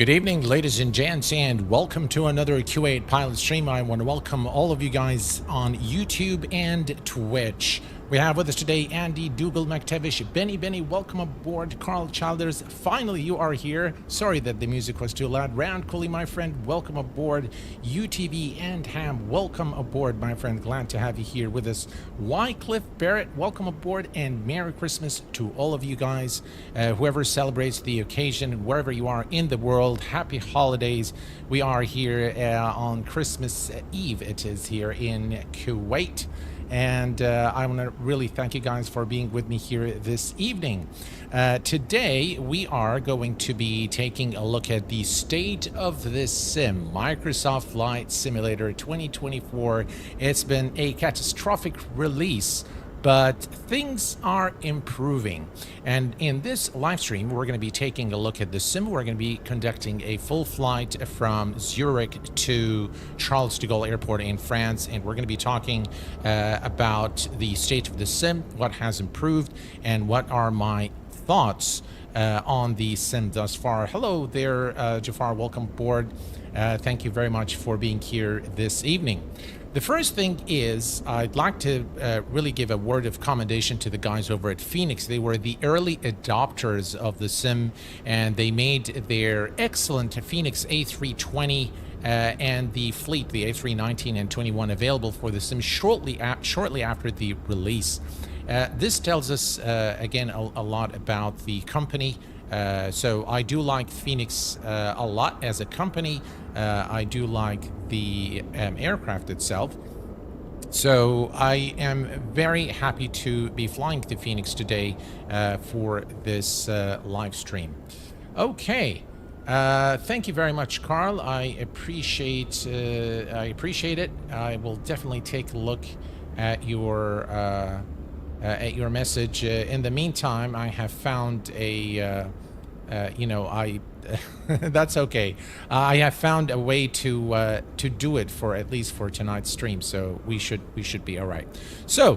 Good evening, ladies and gents, and welcome to another Q8 Pilot stream. I want to welcome all of you guys on YouTube and Twitch. We have with us today Andy, Dougal McTavish, Benny, welcome aboard. Carl Childers, finally you are here. Sorry that the music was too loud. Rand Cooley, my friend, welcome aboard. UTV and Ham, welcome aboard, my friend. Glad to have you here with us. Wycliffe Barrett, welcome aboard, and Merry Christmas to all of you guys. Whoever celebrates the occasion, wherever you are in the world, happy holidays. We are here on Christmas Eve. It is here in Kuwait. And I want to really thank you guys for being with me here this evening. Today, we are going to be taking a look at the state of this sim, Microsoft Flight Simulator 2024. It's been a catastrophic release, but things are improving. And in this live stream, we're going to be taking a look at the sim. We're going to be conducting a full flight from Zurich to Charles de Gaulle Airport in France. And we're going to be talking about the state of the sim, what has improved, and what are my thoughts on the sim thus far. Hello there, Jafar. Welcome aboard. Thank you very much for being here this evening. The first thing is I'd like to really give a word of commendation to the guys over at Fenix. They were the early adopters of the sim, and they made their excellent Fenix A320 and the fleet, the A319 and 21, available for the sim shortly after the release. This tells us, again, a lot about the company. So I do like Fenix a lot as a company. I do like the aircraft itself. So I am very happy to be flying to Fenix today for this live stream. Okay. Thank you very much, Carl. I appreciate it. I will definitely take a look at your message. In the meantime, I have found a that's okay. I have found a way to do it for at least for tonight's stream, so we should be all right. So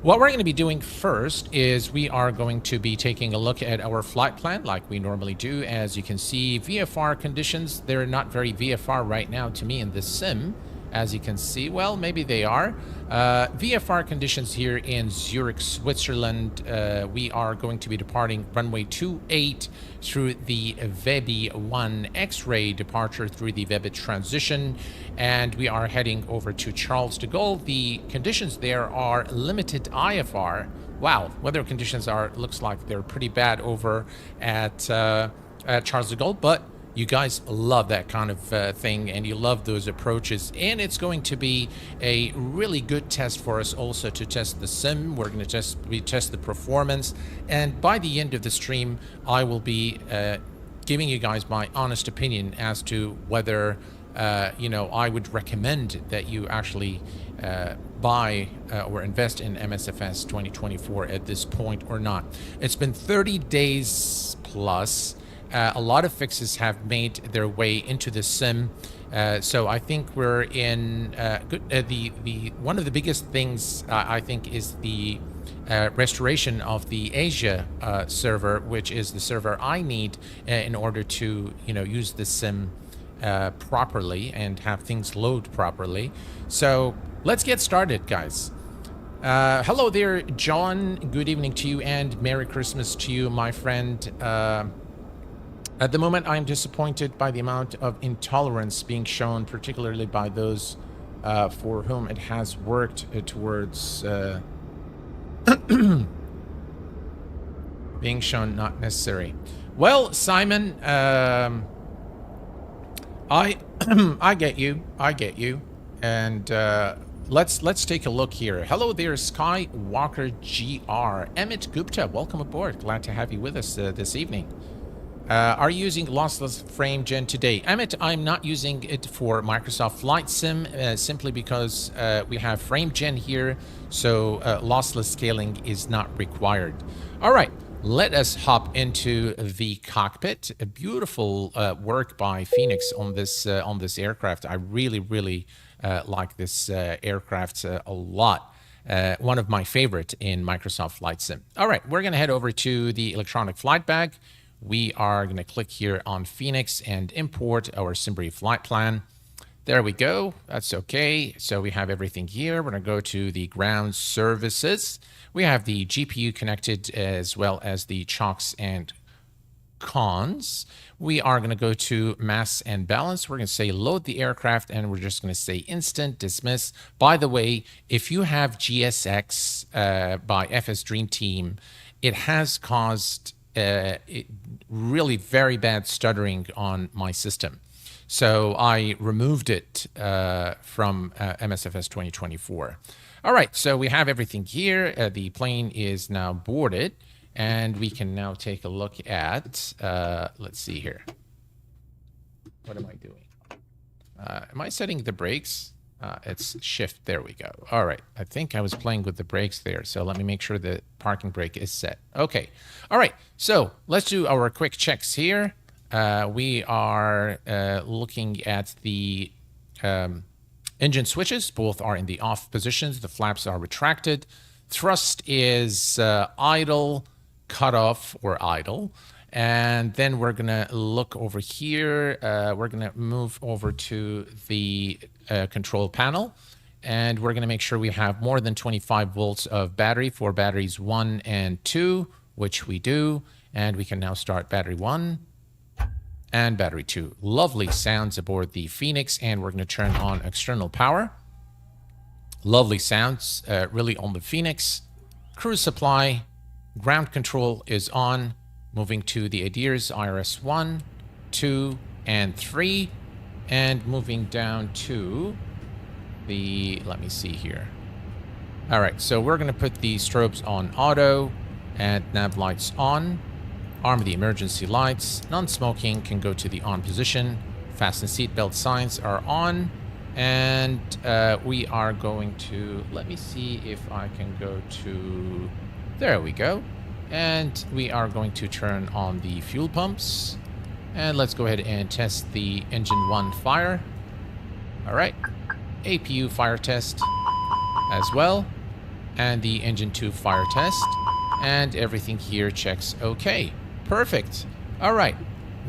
what we're going to be doing first is we are going to be taking a look at our flight plan like we normally do. As you can see, VFR conditions, they're not very VFR right now to me in this sim. As you can see, well, maybe they are. VFR conditions here in Zurich, Switzerland. We are going to be departing runway 28 through the Webi 1 X-ray departure through the Webi transition. And we are heading over to Charles de Gaulle. The conditions there are limited IFR. Wow, weather conditions looks like they're pretty bad over at Charles de Gaulle, but you guys love that kind of thing, and you love those approaches, and it's going to be a really good test for us also to test the sim. We're going to test the performance, and by the end of the stream, I will be giving you guys my honest opinion as to whether I would recommend that you actually buy or invest in MSFS 2024 at this point or not. It's been 30 days plus. A lot of fixes have made their way into the sim, so I think we're in good. One of the biggest things I think is the restoration of the Asia server, which is the server I need in order to use the sim properly and have things load properly. So let's get started, guys. Hello there, John. Good evening to you, and Merry Christmas to you, my friend. At the moment, I'm disappointed by the amount of intolerance being shown, particularly by those for whom it has worked towards being shown not necessary. Well, Simon, I get you, and let's take a look here. Hello there, Skywalker GR. Emmett Gupta, welcome aboard. Glad to have you with us this evening. Are you using lossless frame gen today? Emmett, I'm not using it for Microsoft Flight Sim simply because we have frame gen here, so lossless scaling is not required. All right, let us hop into the cockpit. A beautiful work by Fenix on this aircraft. I really like this aircraft a lot. One of my favorite in Microsoft Flight Sim. All right, we're going to head over to the electronic flight bag. we are going to click here on Fenix and import our SimBrief flight plan. There we go. That's okay. So we have everything here. We're going to go to the ground services. We have the GPU connected as well as the chocks and cons. We are going to go to mass and balance. We're going to say load the aircraft, and we're just going to say instant dismiss. By the way, if you have GSX by FS Dream Team, it has caused really very bad stuttering on my system. So I removed it from MSFS 2024. All right, so we have everything here. The plane is now boarded, and we can now take a look at, let's see here. What am I doing? Am I setting the brakes? It's shift. There we go. All right. I think I was playing with the brakes there. So let me make sure the parking brake is set. Okay. All right. So let's do our quick checks here. We are looking at the engine switches. Both are in the off positions. The flaps are retracted. Thrust is idle, cutoff, or idle. And then we're going to look over here. We're going to move over to the control panel. And we're going to make sure we have more than 25 volts of battery for batteries 1 and 2, which we do. And we can now start battery 1 and battery 2. Lovely sounds aboard the Fenix. And we're going to turn on external power. Lovely sounds really on the Fenix. Cruise supply, ground control is on. Moving to the ADDONS IRS 1, 2, and 3. And moving down to the, let me see here. All right, so we're going to put the strobes on auto and nav lights on. Arm the emergency lights. Non-smoking can go to the on position. Fasten seatbelt signs are on. And we are going to, let me see if I can go to, there we go. And we are going to turn on the fuel pumps. And let's go ahead and test the engine 1 fire. All right. APU fire test as well. And the engine 2 fire test. And everything here checks okay. Perfect. All right.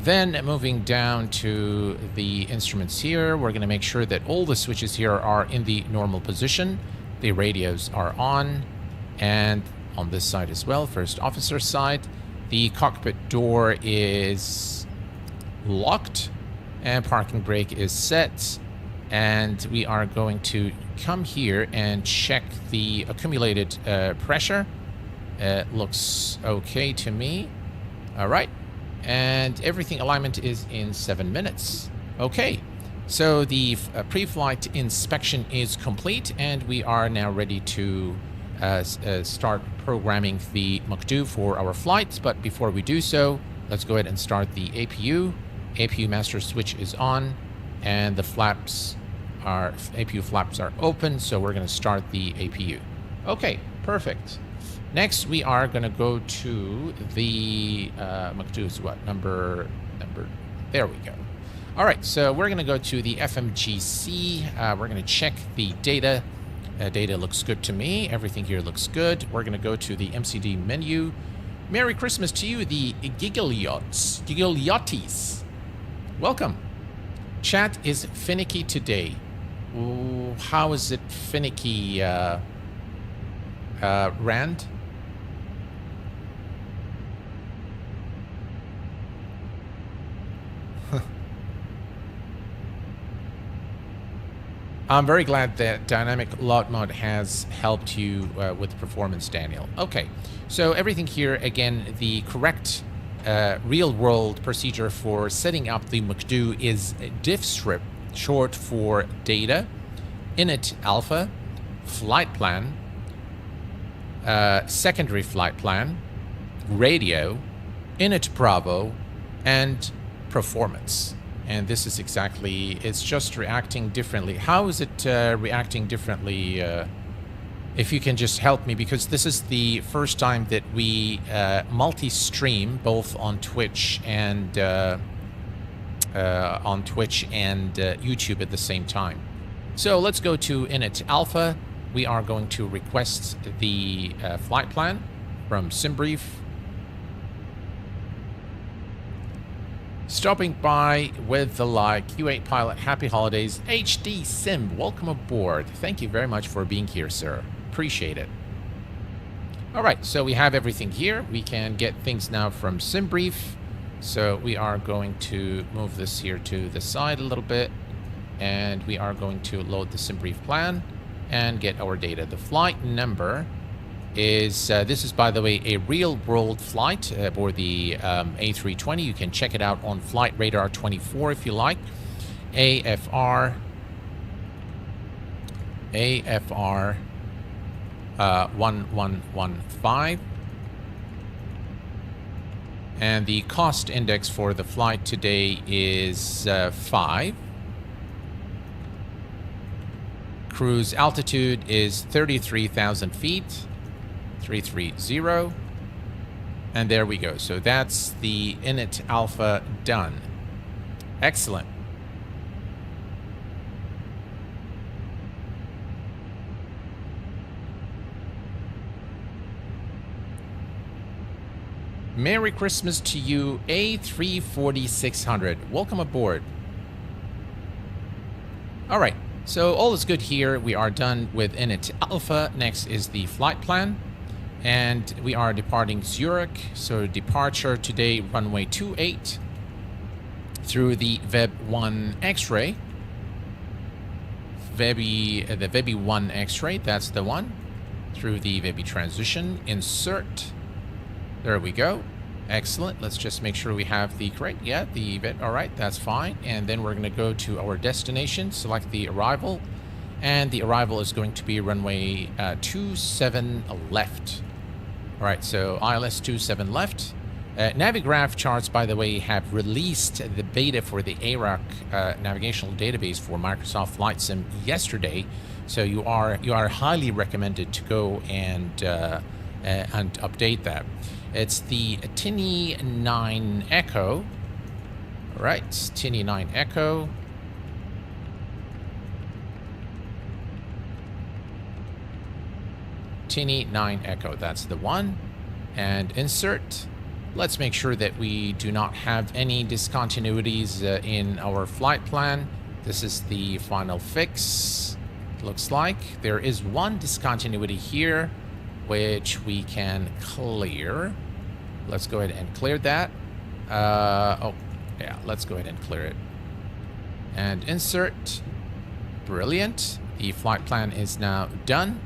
Then moving down to the instruments here, we're going to make sure that all the switches here are in the normal position. The radios are on. And on this side as well, first officer side, the cockpit door is locked and parking brake is set. And we are going to come here and check the accumulated pressure. It looks okay to me. All right. And everything alignment is in 7 minutes. Okay. So the pre-flight inspection is complete, and we are now ready to start programming the MACH-2 for our flights. But before we do so, let's go ahead and start the APU. APU master switch is on, and the flaps are, APU flaps are open, so we're going to start the APU. Okay, perfect. Next, we are going to go to the MACH-2 is what? Number, there we go. All right, so we're going to go to the FMGC. We're going to check the data. Data looks good to me. Everything here looks good. We're going to go to the MCD menu. Merry Christmas to you, the Gigliotis. Welcome. Chat is finicky today. Ooh, how is it finicky, Rand? I'm very glad that dynamic load mode has helped you with performance, Daniel. Okay, so everything here, again, the correct real-world procedure for setting up the MACH-2 is diffstrip, short for data, init alpha, flight plan, secondary flight plan, radio, init bravo, and performance. And this is exactly, it's just reacting differently. How is it reacting differently? If you can just help me, because this is the first time that we multi-stream both on Twitch and YouTube at the same time. So let's go to init alpha. We are going to request the flight plan from SimBrief. Stopping by with the Q8Pilot Happy Holidays HD Sim. Welcome aboard. Thank you very much for being here, sir. Appreciate it. All right, so we have everything here. We can get things now from SimBrief. So we are going to move this here to the side a little bit. And we are going to load the SimBrief plan and get our data. The flight number is, this is, by the way, a real-world flight for the A320. You can check it out on Flight Radar 24 if you like. AFR 1115. And the cost index for the flight today is 5. Cruise altitude is 33,000 feet. 330. And there we go. So that's the init alpha done. Excellent. Merry Christmas to you, A340-600. Welcome aboard. All right. So all is good here. We are done with init alpha. Next is the flight plan. And we are departing Zurich. So departure today, runway 28 through the Web1 X-ray. The Web1 X-ray, that's the one. Through the Web transition, insert. There we go. Excellent. Let's just make sure we have the correct, all right, that's fine. And then we're going to go to our destination, select the arrival. And the arrival is going to be runway 27 left. All right, so ILS 27 left. Navigraph charts, by the way, have released the beta for the ARAC navigational database for Microsoft Flight Sim yesterday. So you are highly recommended to go and update that. It's the Tinny 9 Echo. All right, Tinny 9 Echo. Tinny 9 Echo, that's the one. And insert. Let's make sure that we do not have any discontinuities in our flight plan. This is the final fix. Looks like there is one discontinuity here, which we can clear. Let's go ahead and clear that. Let's go ahead and clear it. And insert. Brilliant. The flight plan is now done.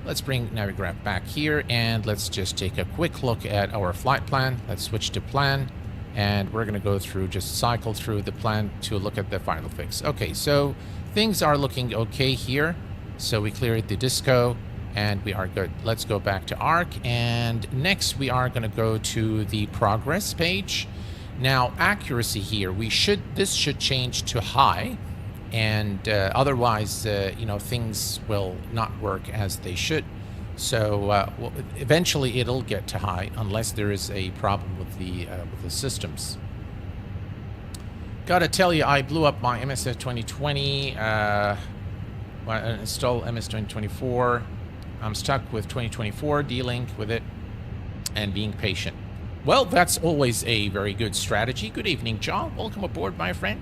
Let's bring Navigraph back here and let's just take a quick look at our flight plan. Let's switch to plan and we're going to go through, just cycle through the plan to look at the final fix. Okay, so things are looking okay here. So we cleared the disco and we are good. Let's go back to ARC and next we are going to go to the progress page. Now accuracy here, this should change to high. And otherwise, things will not work as they should. So eventually it'll get to high unless there is a problem with the systems. Gotta tell you, I blew up my MS 2020. Install MS 2024. I'm stuck with 2024, dealing with it and being patient. Well, that's always a very good strategy. Good evening, John. Welcome aboard, my friend.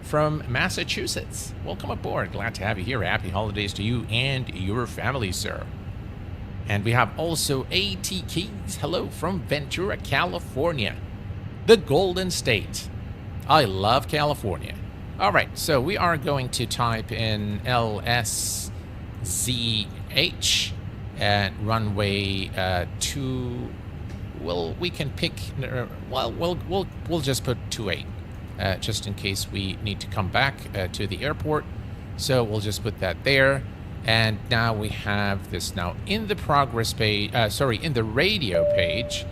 From Massachusetts. Welcome aboard. Glad to have you here. Happy holidays to you and your family, sir. And we have also AT Keys. Hello from Ventura, California. The Golden State. I love California. All right, so we are going to type in LSZH at runway 2. Well, we can pick, we'll just put 28. Just in case we need to come back to the airport. So we'll just put that there. And now we have this now in the progress page, in the radio page.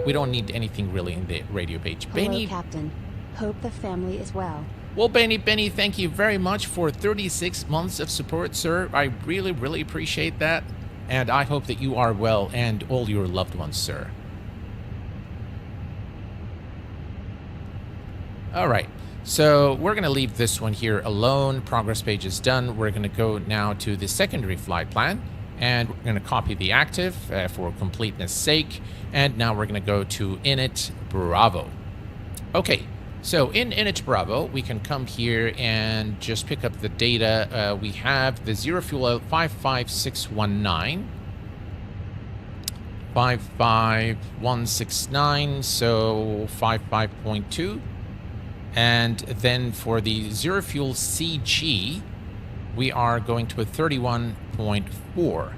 We don't need anything really in the radio page. Hello, Benny, Captain. Hope the family is well. Well, Benny, thank you very much for 36 months of support, sir. I really, really appreciate that. And I hope that you are well and all your loved ones, sir. All right, so we're going to leave this one here alone. Progress page is done. We're going to go now to the secondary flight plan, and we're going to copy the active for completeness sake. And now we're going to go to init Bravo. Okay, So in Init Bravo, we can come here and just pick up the data. We have the zero fuel oil 55619. 55169, so 55.2. And then for the zero fuel CG, we are going to a 31.4.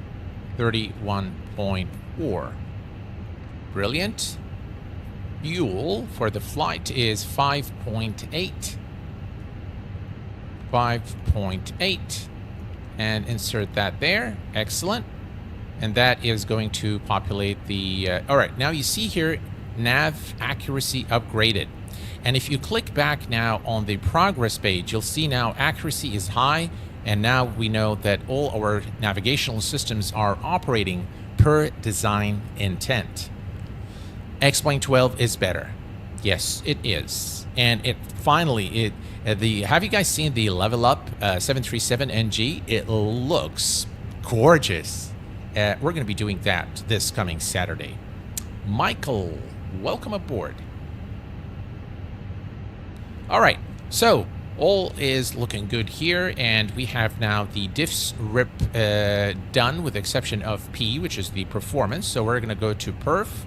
31.4. Brilliant. Fuel for the flight is 5.8. 5.8. And insert that there. Excellent. And that is going to populate the... all right, now you see here, nav accuracy upgraded. And if you click back now on the progress page, you'll see now accuracy is high. And now we know that all our navigational systems are operating per design intent. X-Plane 12 is better. Yes, it is. And it finally, have you guys seen the Level Up 737 NG? It looks gorgeous. We're going to be doing that this coming Saturday. Michael, welcome aboard. All right, so all is looking good here, and we have now the diffs rip done with the exception of P, which is the performance. So we're going to go to perf,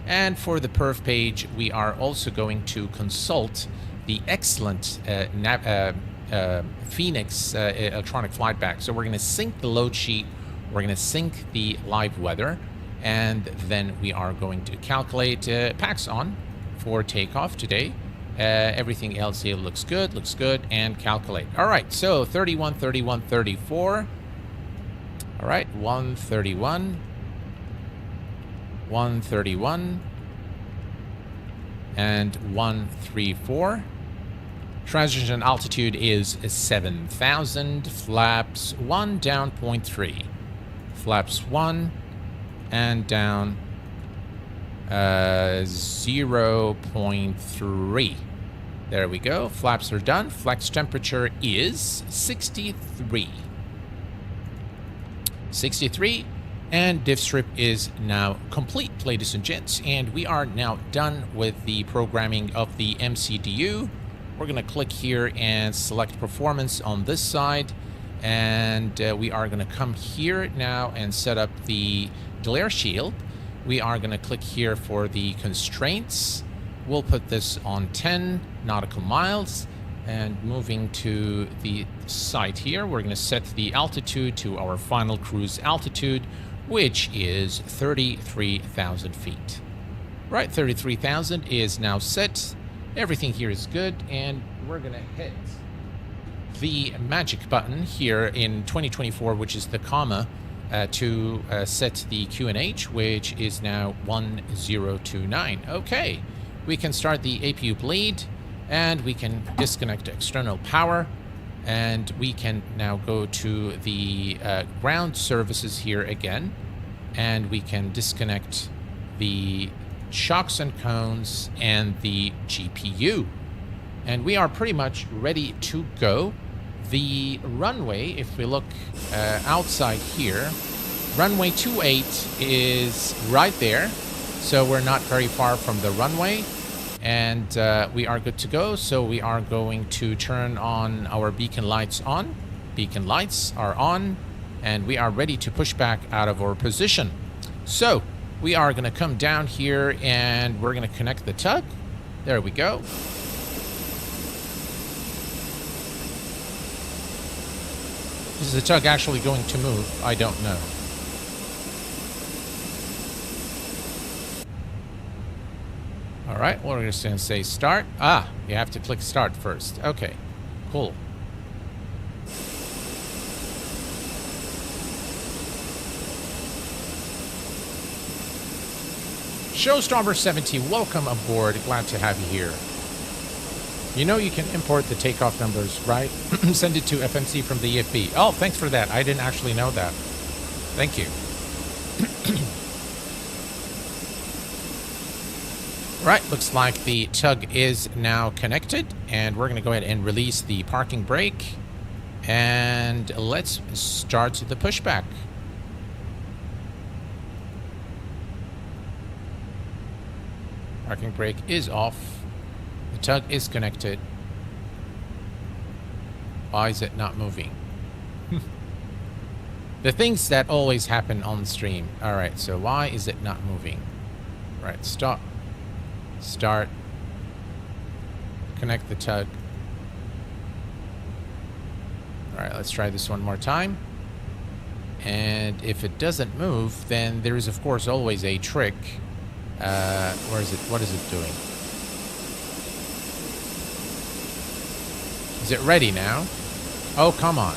and for the perf page, we are also going to consult the excellent Fenix electronic flight bag. So we're going to sync the load sheet, we're going to sync the live weather, and then we are going to calculate packs on for takeoff today. Everything else here looks good, and calculate. All right, so 31, 31, 34. All right, 131, 131, and 134. Transition altitude is 7,000. Flaps 1 down 0.3. Flaps 1 and down 0.3. There we go. Flaps are done. Flex temperature is 63. 63. And diff strip is now complete, ladies and gents. And we are now done with the programming of the MCDU. We're going to click here and select performance on this side. And we are going to come here now and set up the glare shield. We are going to click here for the constraints. We'll put this on 10 nautical miles. And moving to the site here, we're going to set the altitude to our final cruise altitude, which is 33,000 feet. Right, 33,000 is now set. Everything here is good, and we're going to hit the magic button here in 2024, which is the comma, to set the QNH, which is now 1029. Okay, we can start the APU bleed, and we can disconnect external power, and we can now go to the ground services here again, and we can disconnect the shocks and cones and the GPU. And we are pretty much ready to go. The runway, if we look outside here, runway 28 is right there. So we're not very far from the runway. And we are good to go. So we are going to turn on our beacon lights on. Beacon lights are on. And we are ready to push back out of our position. So we are going to come down here and we're going to connect the tug. There we go. Is the tug actually going to move? I don't know. All right, we're just going to say start. Ah, you have to click start first. Okay, cool. Showstormer 70, welcome aboard. Glad to have you here. You know you can import the takeoff numbers, right? Send it to FMC from the EFB. Oh, thanks for that. I didn't actually know that. Thank you. Right, looks like the tug is now connected, and we're going to go ahead and release the parking brake. And let's start the pushback. Parking brake is off. The The tug is connected. Why is it not moving? The things that always happen on the stream. Alright, so why is it not moving? Right, stop. Start. Connect the tug. Alright, let's try this one more time. And if it doesn't move, then there is, of course, always a trick. Where is it? What is it doing? Is it ready now? Oh, come on.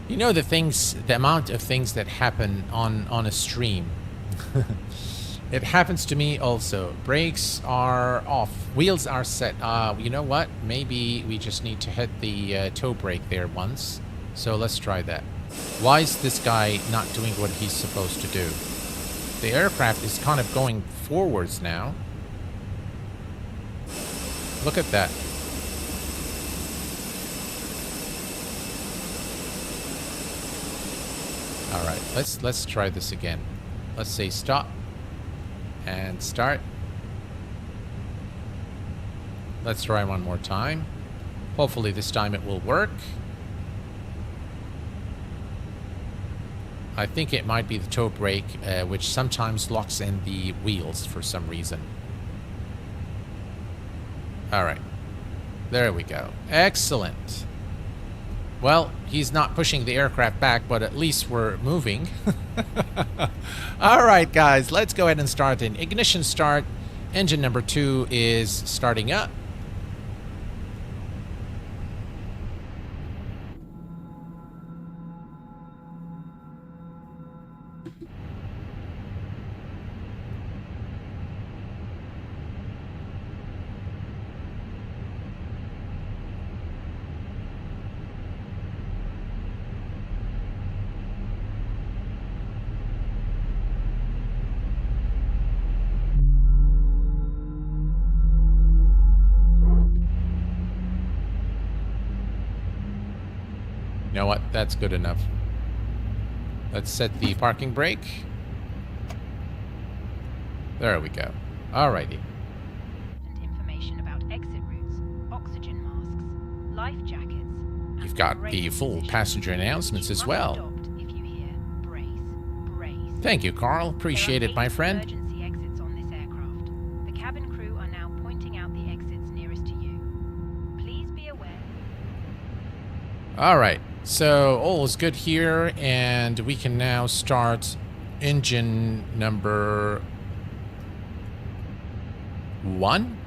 You know the amount of things that happen on a stream. It happens to me also. Brakes are off. Wheels are set. You know what? Maybe we just need to hit the toe brake there once. So let's try that. Why is this guy not doing what he's supposed to do? The aircraft is kind of going forwards now. Look at that. All right, let's try this again. Let's say stop and start. Let's try one more time. Hopefully this time it will work. I think it might be the toe brake, which sometimes locks in the wheels for some reason. All right, there we go. Excellent. Well, he's not pushing the aircraft back, but at least we're moving. All right, guys, let's go ahead and start in. Ignition start. Engine number 2 is starting up. You know what? That's good enough. Let's set the parking brake. There we go. Alrighty. Information about exit routes, oxygen masks, life jackets. You've got the full passenger announcements as well. If you hear brace, brace. Thank you, Carl. Appreciate it, my friend. Emergency exits on this aircraft. The cabin crew are now pointing out the exits nearest to you. Please be aware. All right. So all is good here, and we can now start engine number 1.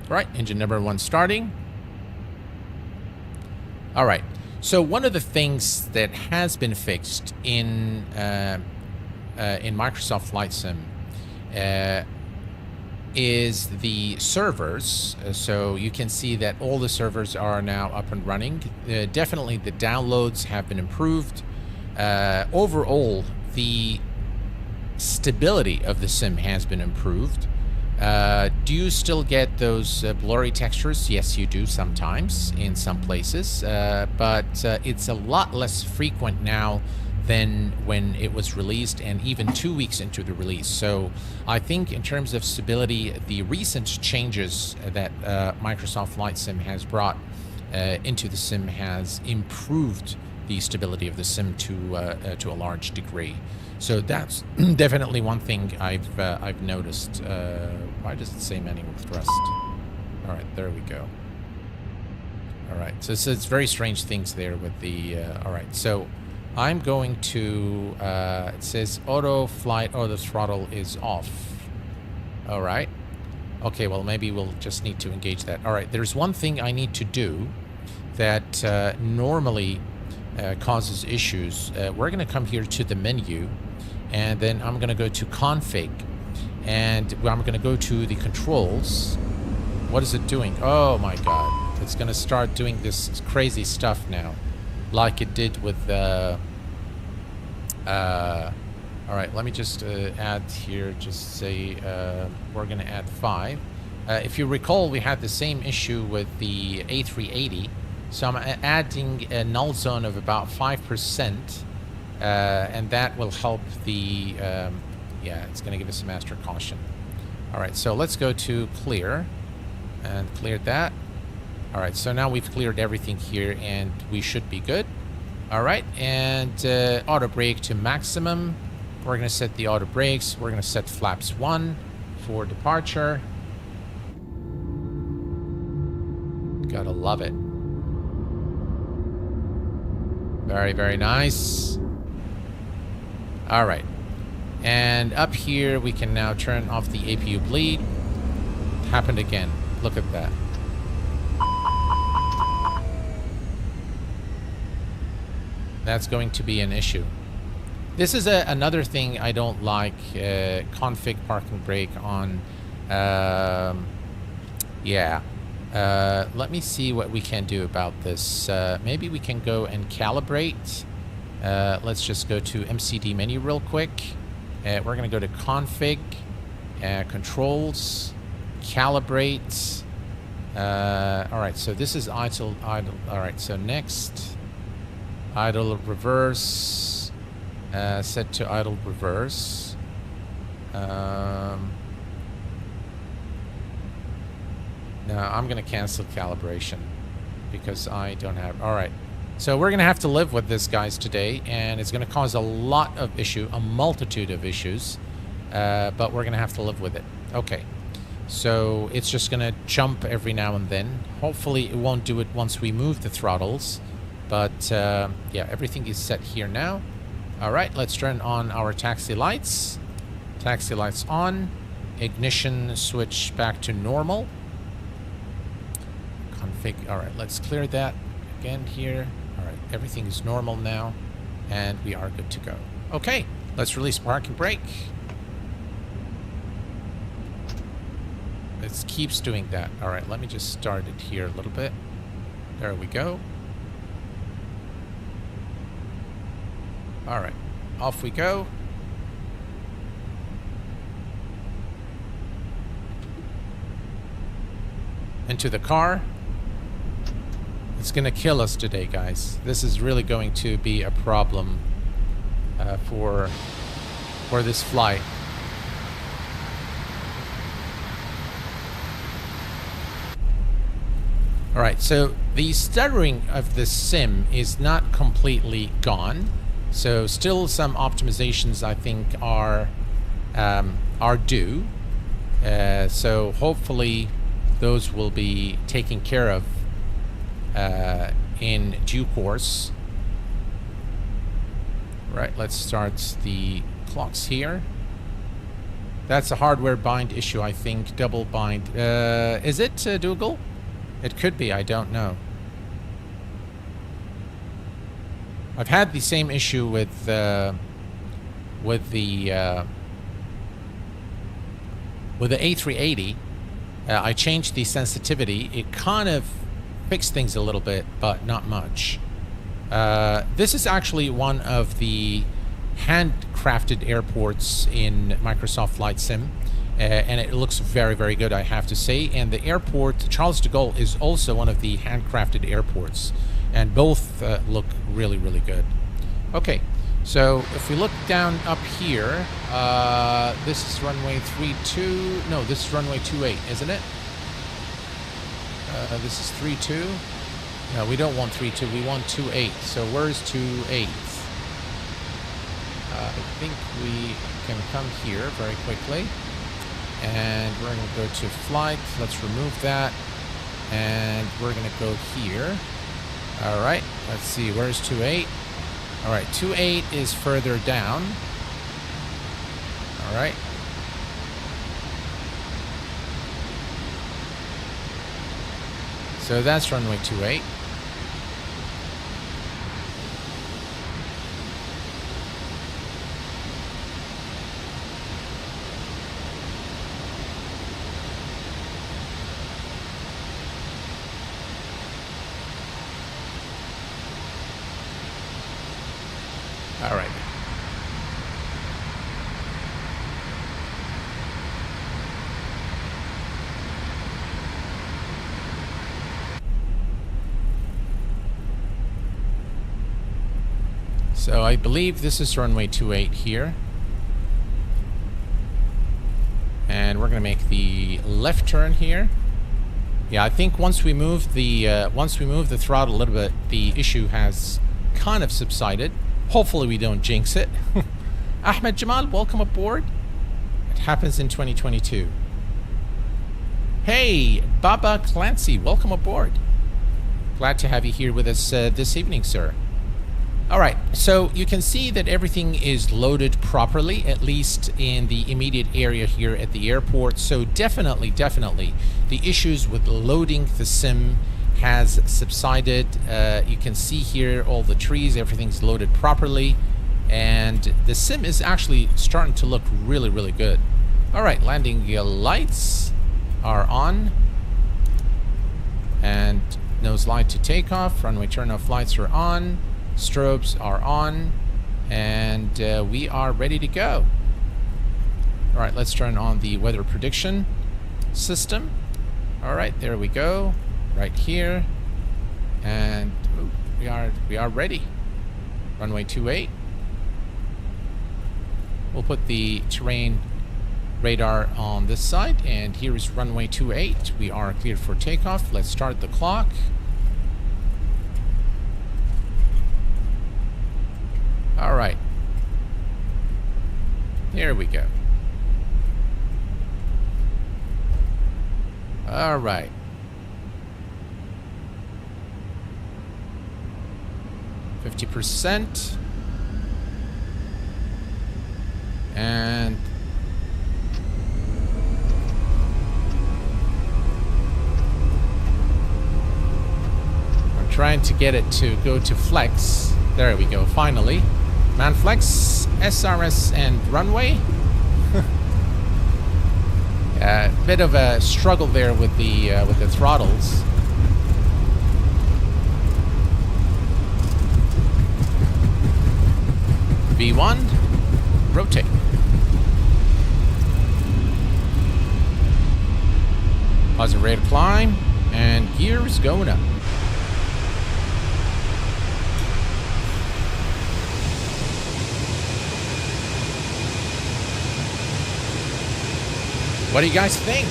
Right, engine number 1 starting. All right. So one of the things that has been fixed in Microsoft Flight Sim is the servers. So you can see that all the servers are now up and running. Definitely the downloads have been improved. Overall, the stability of the sim has been improved. Do you still get those blurry textures? Yes, you do sometimes in some places, but it's a lot less frequent now than when it was released, and even 2 weeks into the release. So I think in terms of stability, the recent changes that Microsoft Flight Sim has brought into the sim has improved the stability of the sim to a large degree. So that's definitely one thing I've noticed. Why does it say manual thrust? All right, there we go. All right, so it's very strange things there with the. All right, so I'm going to. It says auto flight, auto throttle is off. All right. Okay, well maybe we'll just need to engage that. All right, there's one thing I need to do that normally causes issues. We're going to come here to the menu, and then I'm going to go to config, and I'm going to go to the controls. What is it doing? Oh my god, it's going to start doing this crazy stuff now, like it did with all right, let me just add here, just say we're going to add 5. If you recall, we had the same issue with the A380. So I'm adding a null zone of about 5%, and that will help the, yeah, it's going to give us a master caution. All right, so let's go to clear, and cleared that. All right, so now we've cleared everything here, and we should be good. All right, and auto brake to maximum. We're going to set the auto brakes. We're going to set flaps 1 for departure. Gotta love it. Very, very nice. All right. And up here, we can now turn off the APU bleed. It happened again. Look at that. That's going to be an issue. This is another thing I don't like. Config parking brake on. Yeah. Let me see what we can do about this. Maybe we can go and calibrate. Let's just go to MCD menu real quick. We're going to go to config, controls, calibrate. All right, so this is idle. All right, so next, idle reverse, set to idle reverse. No, I'm going to cancel calibration because I don't have... All right. So we're going to have to live with this, guys, today, and it's going to cause a lot of issue, a multitude of issues, but we're going to have to live with it. Okay. So it's just going to jump every now and then. Hopefully it won't do it once we move the throttles, but yeah, everything is set here now. All right, let's turn on our taxi lights. Taxi lights on. Ignition switch back to normal. All right, let's clear that again here. All right, everything is normal now, and we are good to go. Okay, let's release parking brake. It keeps doing that. All right, let me just start it here a little bit. There we go. All right, off we go. Into the car. It's going to kill us today, guys. This is really going to be a problem for this flight. All right, so the stuttering of the sim is not completely gone. So still some optimizations, I think, are due. So hopefully those will be taken care of in due course. Right, let's start the clocks here. That's a hardware bind issue, I think. Double bind. Is it, Dougal? It could be, I don't know. I've had the same issue with the A380. I changed the sensitivity. It kind of fixed things a little bit, but not much. This is actually one of the handcrafted airports in Microsoft Flight Sim, and it looks very, very good, I have to say. And the airport, Charles de Gaulle, is also one of the handcrafted airports, and both look really, really good. Okay, so if we look down up here, this is runway 32. No, this is runway 28, isn't it? This is 32. No, we don't want 32. We want 28. So where's 28? I think we can come here very quickly. And we're going to go to flight. Let's remove that. And we're going to go here. All right. Let's see. Where's 28? All right. 28 is further down. All right. So that's runway 28. All right. So I believe this is runway 28 here. And we're going to make the left turn here. Yeah, I think once we move the throttle a little bit, the issue has kind of subsided. Hopefully we don't jinx it. Ahmed Jamal, welcome aboard. It happens in 2022. Hey, Baba Clancy, welcome aboard. Glad to have you here with us this evening, sir. All right, so you can see that everything is loaded properly, at least in the immediate area here at the airport. So definitely, the issues with loading the sim has subsided. You can see here all the trees, everything's loaded properly. And the sim is actually starting to look really, really good. All right, landing lights are on. And nose light to takeoff. Runway turn-off lights are on. Strobes are on, and we are ready to go. All right, let's turn on the weather prediction system. All right, there we go, right here, and ooh, we are ready. Runway 28. We'll put the terrain radar on this side, and here is runway 28. We are cleared for takeoff. Let's start the clock. All right. There we go. All right. %. And I'm trying to get it to go to flex. There we go, finally. Manflex, SRS, and runway. A bit of a struggle there with the throttles. V1, rotate. Positive rate of climb, and gears going up. What do you guys think?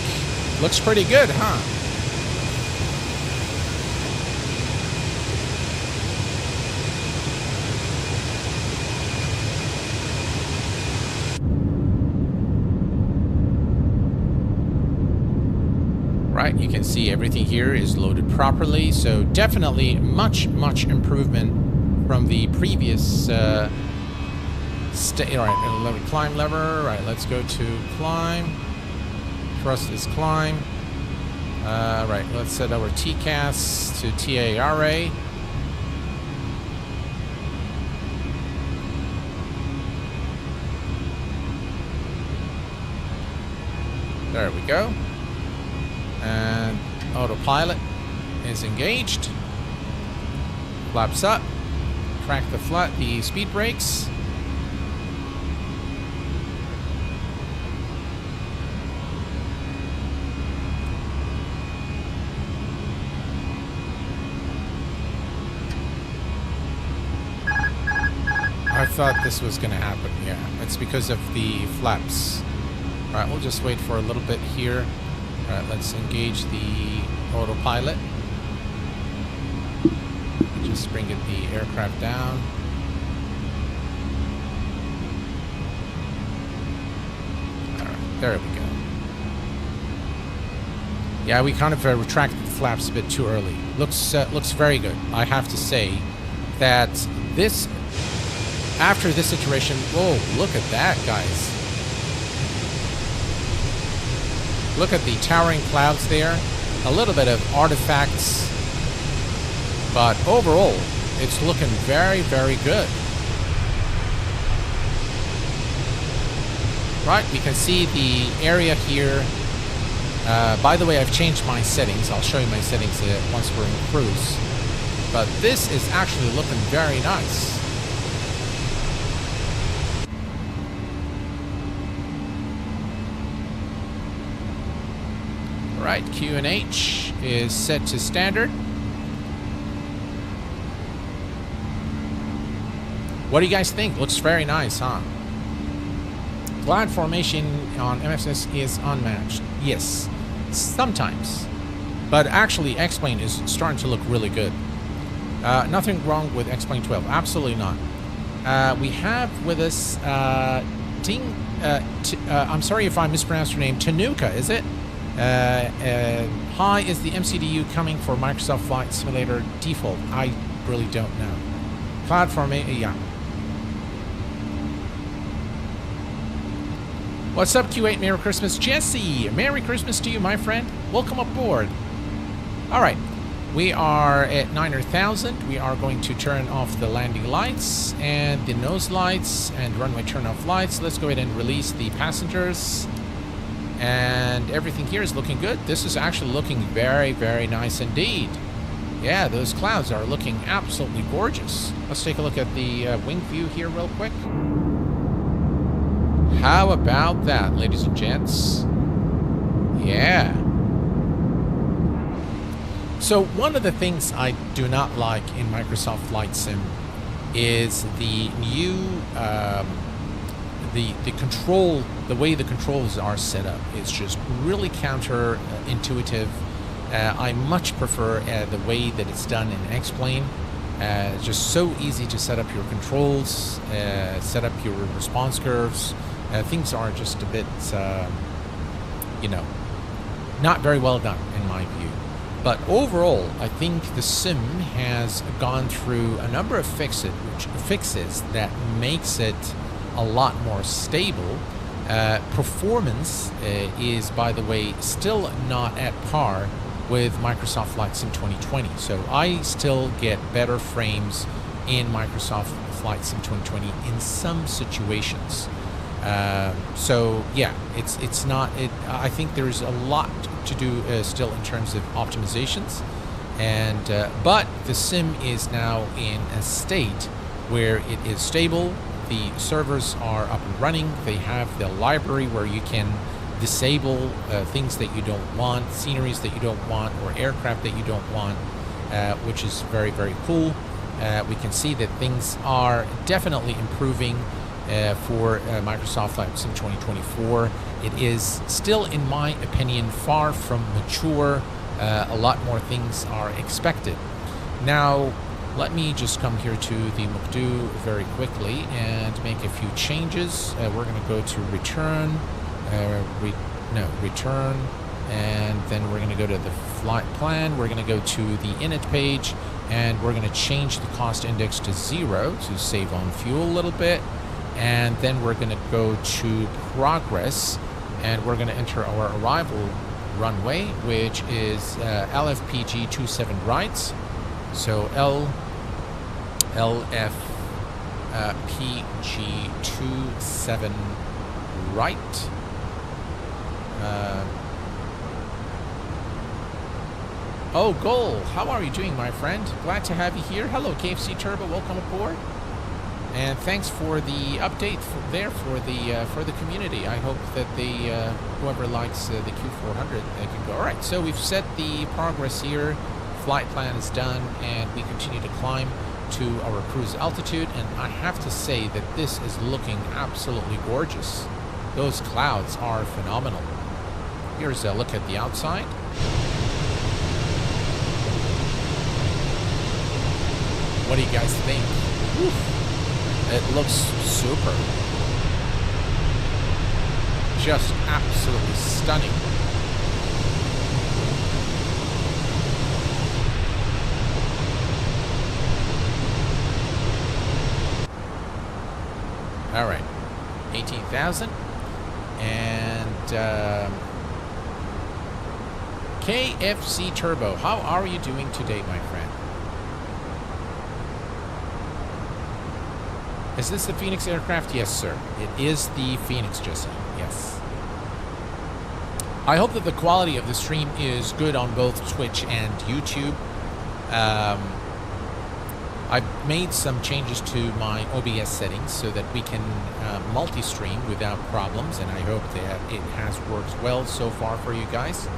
Looks pretty good, huh? Right, you can see everything here is loaded properly, so definitely much improvement from the previous all right, climb lever. Right, let's go to climb. Thrust is climb. Right, let's set our TCAS to TARA. There we go. And autopilot is engaged. Flaps up. Track the speed brakes. I thought this was going to happen, yeah. It's because of the flaps. Alright, we'll just wait for a little bit here. Alright, let's engage the autopilot. Just bring the aircraft down. Alright, there we go. Yeah, we kind of retracted the flaps a bit too early. Looks very good. I have to say that this... After this iteration, whoa, look at that, guys. Look at the towering clouds there. A little bit of artifacts. But overall, it's looking very, very good. Right, we can see the area here. By the way, I've changed my settings. I'll show you my settings once we're in cruise. But this is actually looking very nice. Right, Q&H is set to standard. What do you guys think? Looks very nice, huh? Cloud formation on MFS is unmatched. Yes, sometimes. But actually, X-Plane is starting to look really good. Nothing wrong with X-Plane 12. Absolutely not. We have with us I'm sorry if I mispronounced your name. Tanuka, is it? Hi, is the MCDU coming for Microsoft Flight Simulator default? I really don't know. Cloud formation, yeah. What's up, Q8? Merry Christmas. Jesse, Merry Christmas to you, my friend. Welcome aboard. All right, we are at 9,000. We are going to turn off the landing lights and the nose lights and runway turn off lights. Let's go ahead and release the passengers. And everything here is looking good. This is actually looking very, very nice indeed. Yeah, those clouds are looking absolutely gorgeous. Let's take a look at the wing view here real quick. How about that, ladies and gents? Yeah. So one of the things I do not like in Microsoft Flight Sim is the new, the control, the way the controls are set up. It's just really counter-intuitive. I much prefer the way that it's done in X-Plane. It's just so easy to set up your controls, set up your response curves. Things are just a bit, you know, not very well done in my view. But overall, I think the sim has gone through a number of fixes that makes it a lot more stable. Performance is, by the way, still not at par with Microsoft Flight Sim 2020. So I still get better frames in Microsoft Flight Sim 2020 in some situations. So yeah, it's not. I think there's a lot to do still in terms of optimizations, and but the sim is now in a state where it is stable. The servers are up and running. They have the library where you can disable things that you don't want, sceneries that you don't want, or aircraft that you don't want, which is very, very cool. We can see that things are definitely improving for Microsoft Flight Sim 2024. It is still, in my opinion, far from mature. A lot more things are expected. Now, let me just come here to the Mukdu very quickly and make a few changes. We're going to go to return, return, and then we're going to go to the flight plan. We're going to go to the init page, and we're going to change the cost index to 0 to save on fuel a little bit. And then we're going to go to progress, and we're going to enter our arrival runway, which is LFPG 27 right. So LFPG 27 right. Oh, Goal, how are you doing, my friend? Glad to have you here. Hello, KFC Turbo, welcome aboard. And thanks for the update for the community. I hope that whoever likes the Q400 can go. All right, so we've set the progress here. Flight plan is done, and we continue to climb to our cruise altitude. And I have to say that this is looking absolutely gorgeous. Those clouds are phenomenal. Here's a look at the outside. What do you guys think? Oof. It looks super. Just absolutely stunning. All right, 18,000. And KFC Turbo, how are you doing today, my friend? Is this the Fenix aircraft? Yes, sir. It is the Fenix, Jesse. Yes. I hope that the quality of the stream is good on both Twitch and YouTube. I've made some changes to my OBS settings so that we can multi-stream without problems, and I hope that it has worked well so far for you guys.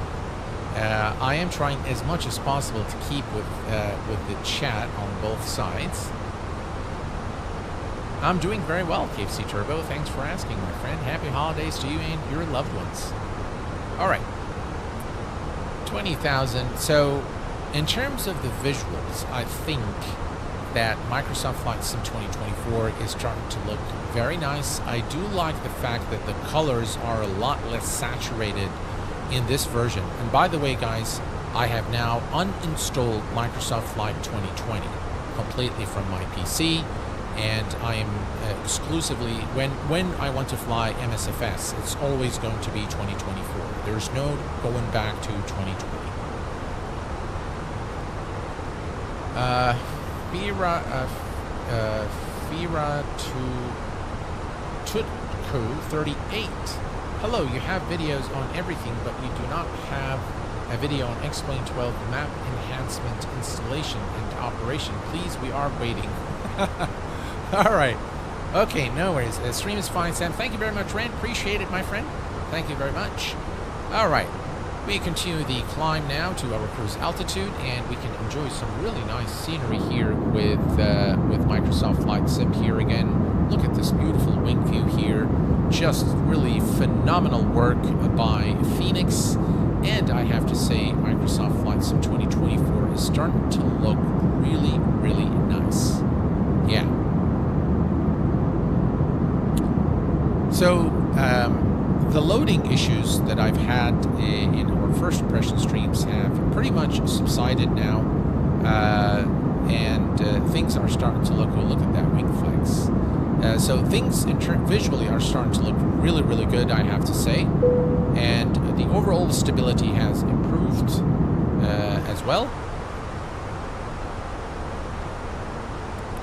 I am trying as much as possible to keep with the chat on both sides. I'm doing very well, KFC Turbo. Thanks for asking, my friend. Happy holidays to you and your loved ones. All right. 20,000. So, in terms of the visuals, I think that Microsoft Flight Sim 2024 is starting to look very nice. I do like the fact that the colors are a lot less saturated in this version. And by the way, guys, I have now uninstalled Microsoft Flight 2020 completely from my PC, and I am exclusively, when I want to fly MSFS, it's always going to be 2024. There's no going back to 2020. Fira to Tutku 38. Hello, you have videos on everything, but you do not have a video on X-Plane 12 map enhancement installation and operation. Please, we are waiting. All right. Okay, no worries. The stream is fine, Sam. Thank you very much, Rand. Appreciate it, my friend. Thank you very much. All right. We continue the climb now to our cruise altitude, and we can enjoy some really nice scenery here with Microsoft Flight Sim here again. Look at this beautiful wing view here. Just really phenomenal work by Fenix. And I have to say, Microsoft Flight Sim 2024 is starting to look really, really nice. Yeah. So, the loading issues that I've had in our first impression streams have pretty much subsided now, and things are starting to look. Oh, look at that wing flex. So things visually are starting to look really, really good, I have to say, and the overall stability has improved as well.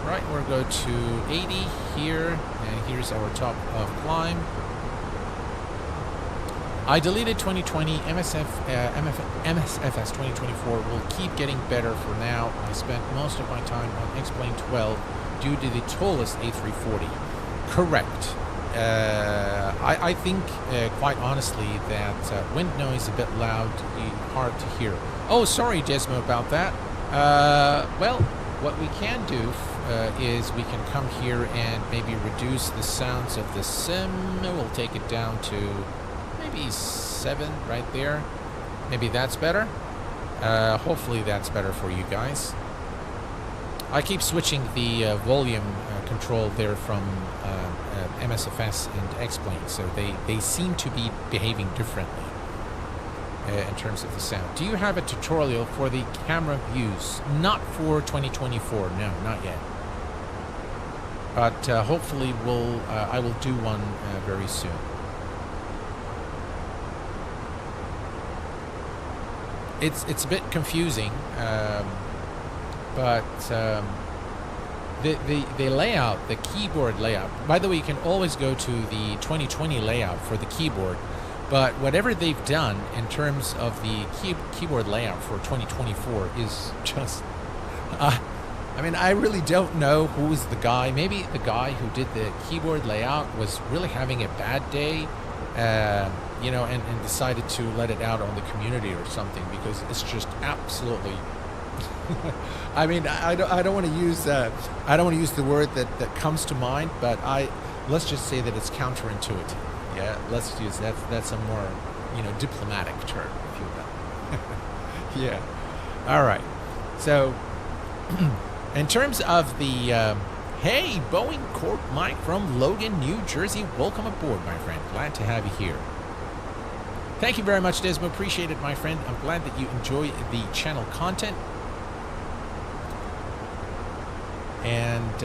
Right, we'll go to 80 here, and here's our top of climb. I deleted 2020, MSFS 2024 will keep getting better for now. I spent most of my time on X-Plane 12 due to the tallest A340. Correct. I think, quite honestly, that wind noise is a bit loud, hard to hear. Oh, sorry, Desmo, about that. Well, what we can do is we can come here and maybe reduce the sounds of the sim. We'll take it down to maybe 7 right there. Maybe that's better. Hopefully that's better for you guys. I keep switching the volume control there from MSFS and X-Plane, so they seem to be behaving differently in terms of the sound. Do you have a tutorial for the camera views? Not for 2024, no, not yet. But hopefully I will do one very soon. It's a bit confusing, but the layout, the keyboard layout. By the way, you can always go to the 2020 layout for the keyboard. But whatever they've done in terms of the keyboard layout for 2024 is just... I mean, I really don't know who's the guy. Maybe the guy who did the keyboard layout was really having a bad day, you know, and decided to let it out on the community or something, because it's just absolutely... I mean, I don't want to use the word that comes to mind, but let's just say that it's counterintuitive. Yeah, let's use that's a more, you know, diplomatic term, if you will. Yeah. All right. So, in terms of the hey, Boeing Corp Mike from Logan, New Jersey, welcome aboard, my friend. Glad to have you here. Thank you very much, Desmo. Appreciate it, my friend. I'm glad that you enjoy the channel content. And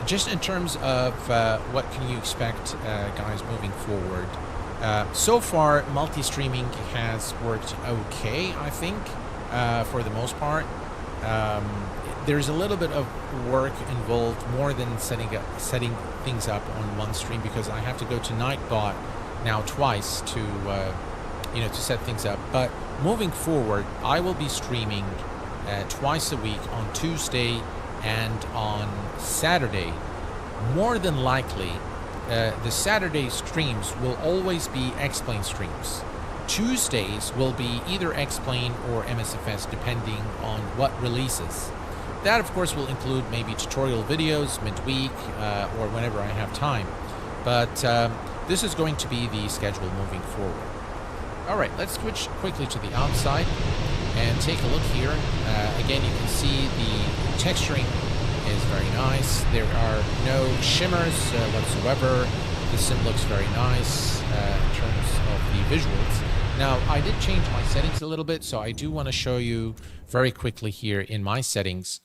just in terms of what can you expect, guys, moving forward, so far multi-streaming has worked okay, I think, for the most part. There's a little bit of work involved, more than setting things up on one stream, because I have to go to Nightbot now twice to you know, to set things up. But moving forward, I will be streaming twice a week on Tuesday and on Saturday. More than likely, the Saturday streams will always be X-Plane streams. Tuesdays will be either X-Plane or MSFS, depending on what releases. That, of course, will include maybe tutorial videos midweek or whenever I have time. But this is going to be the schedule moving forward. All right, let's switch quickly to the outside and take a look here. Again, you can see the texturing is very nice. There are no shimmers whatsoever. The sim looks very nice in terms of the visuals. Now, I did change my settings a little bit, so I do want to show you very quickly here in my settings.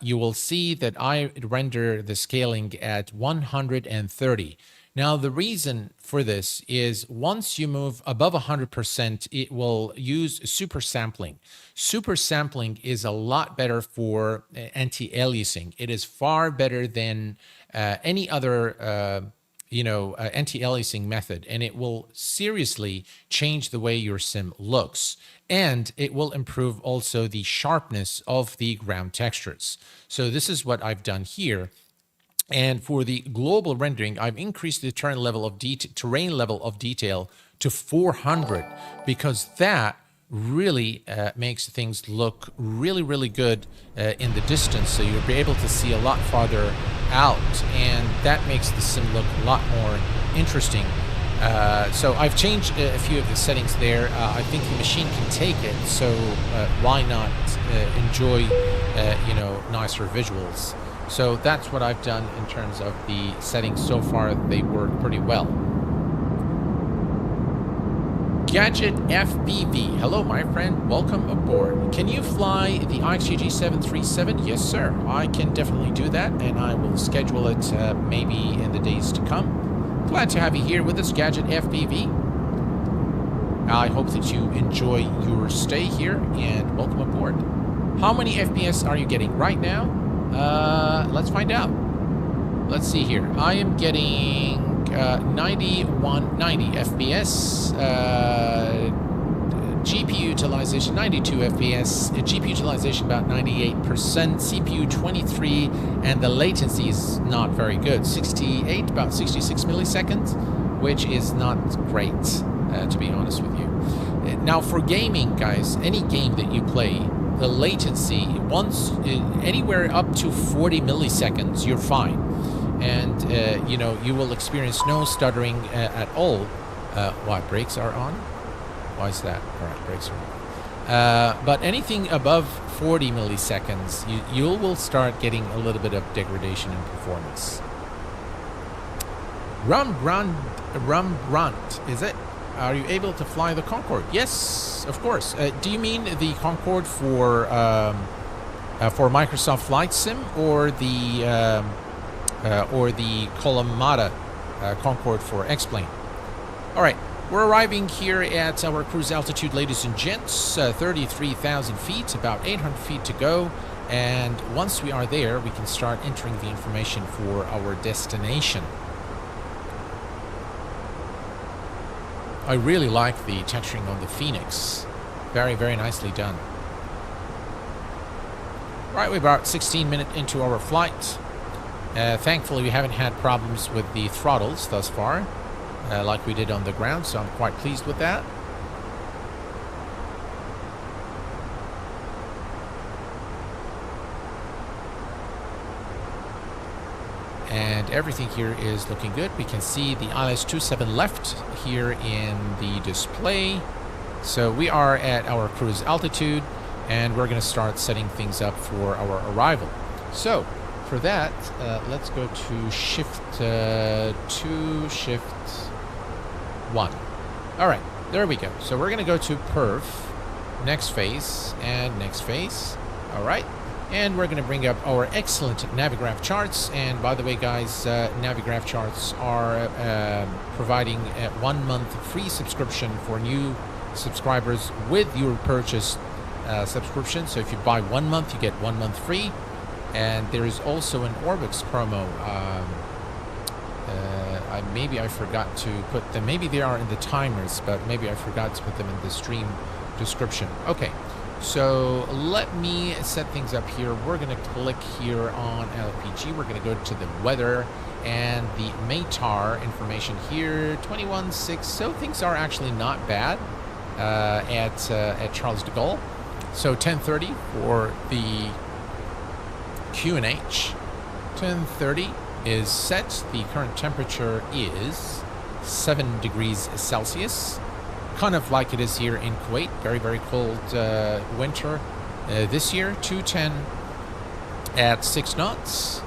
You will see that I render the scaling at 130. Now, the reason for this is once you move above 100%, it will use super sampling. Super sampling is a lot better for anti-aliasing. It is far better than any other anti-aliasing method, and it will seriously change the way your sim looks. And it will improve also the sharpness of the ground textures. So this is what I've done here. And for the global rendering, I've increased the terrain level of detail to 400 because that really makes things look really, really good in the distance. So you'll be able to see a lot farther out, and that makes the sim look a lot more interesting. So I've changed a few of the settings there. I think the machine can take it, so why not enjoy, nicer visuals? So that's what I've done in terms of the settings so far. They work pretty well. Gadget FPV. Hello, my friend. Welcome aboard. Can you fly the IXGG 737? Yes, sir. I can definitely do that, and I will schedule it maybe in the days to come. Glad to have you here with us, Gadget FPV. I hope that you enjoy your stay here, and welcome aboard. How many FPS are you getting right now? Let's find out. Let's see here. I am getting 90 FPS, GPU utilization 92 FPS, GPU utilization about 98%, CPU 23, and the latency is not very good, 68, about 66 milliseconds, which is not great, to be honest with you. Now for gaming, guys, any game that you play, the latency, once anywhere up to 40 milliseconds, you're fine. And, you will experience no stuttering at all. Why, brakes are on? Why is that? All right, brakes are on. But anything above 40 milliseconds, you will start getting a little bit of degradation in performance. Rumbrant, is it? Are you able to fly the Concorde? Yes, of course. Do you mean the Concorde for Microsoft Flight Sim, or the Colomata Concorde for X-Plane? All right, we're arriving here at our cruise altitude, ladies and gents, 33,000 feet, about 800 feet to go. And once we are there, we can start entering the information for our destination. I really like the texturing on the Fenix. Very, very nicely done. Right, we're about 16 minutes into our flight. Thankfully, we haven't had problems with the throttles thus far, like we did on the ground, so I'm quite pleased with that. And everything here is looking good. We can see the ILS-27 left here in the display. So we are at our cruise altitude, and we're going to start setting things up for our arrival. So for that, let's go to shift 2, shift 1. All right, there we go. So we're going to go to perf, next phase, and next phase. All right. And we're going to bring up our excellent Navigraph charts. And by the way, guys, Navigraph charts are providing a 1-month free subscription for new subscribers with your purchase subscription. So if you buy 1 month, you get 1 month free. And there is also an Orbix promo. Maybe I forgot to put them. Maybe they are in the timers, but maybe I forgot to put them in the stream description. Okay. So let me set things up here. We're going to click here on LFPG. We're going to go to the weather and the METAR information here, 21.6. So things are actually not bad at Charles de Gaulle. So 10:30 for the QNH 1030 is set. The current temperature is 7 degrees Celsius. Kind of like it is here in Kuwait. Very, very cold winter this year. 210 at 6 knots.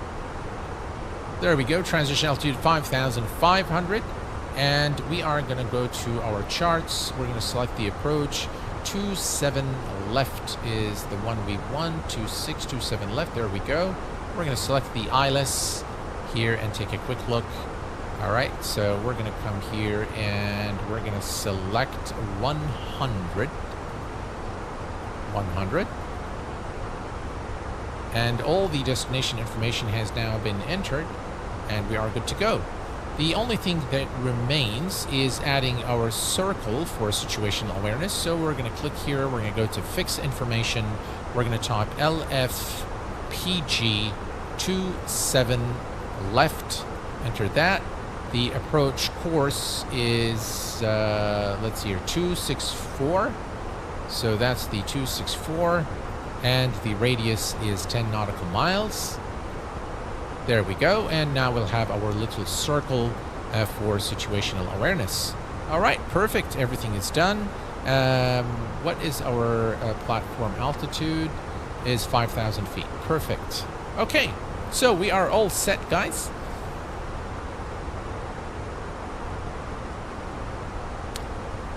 There we go. Transition altitude 5,500. And we are going to go to our charts. We're going to select the approach. 27 left is the one we want. 26, 27 left. There we go. We're going to select the ILS here and take a quick look. All right, so we're going to come here and we're going to select 100. 100. And all the destination information has now been entered, and we are good to go. The only thing that remains is adding our circle for situational awareness. So we're going to click here. We're going to go to Fix Information. We're going to type LFPG 27 left. Enter that. The approach course is, let's see here, 264. So that's the 264. And the radius is 10 nautical miles. There we go. And now we'll have our little circle for situational awareness. All right, perfect. Everything is done. What is our platform altitude? Is 5,000 feet. Perfect. Okay, so we are all set, guys.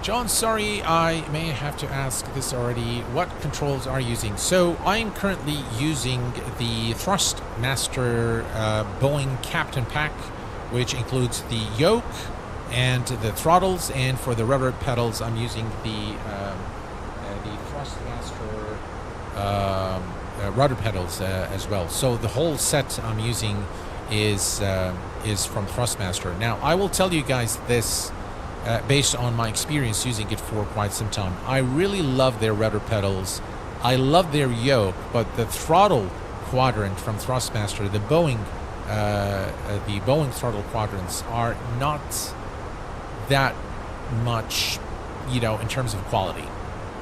John, sorry, I may have to ask this already. What controls are you using? So I'm currently using the Thrustmaster Boeing Captain Pack, which includes the yoke and the throttles, and for the rudder pedals, I'm using the Thrustmaster rudder pedals as well. So the whole set I'm using is from Thrustmaster. Now, I will tell you guys this. Based on my experience using it for quite some time. I really love their rudder pedals. I love their yoke, but the throttle quadrant from Thrustmaster, the Boeing throttle quadrants are not that much, you know, in terms of quality.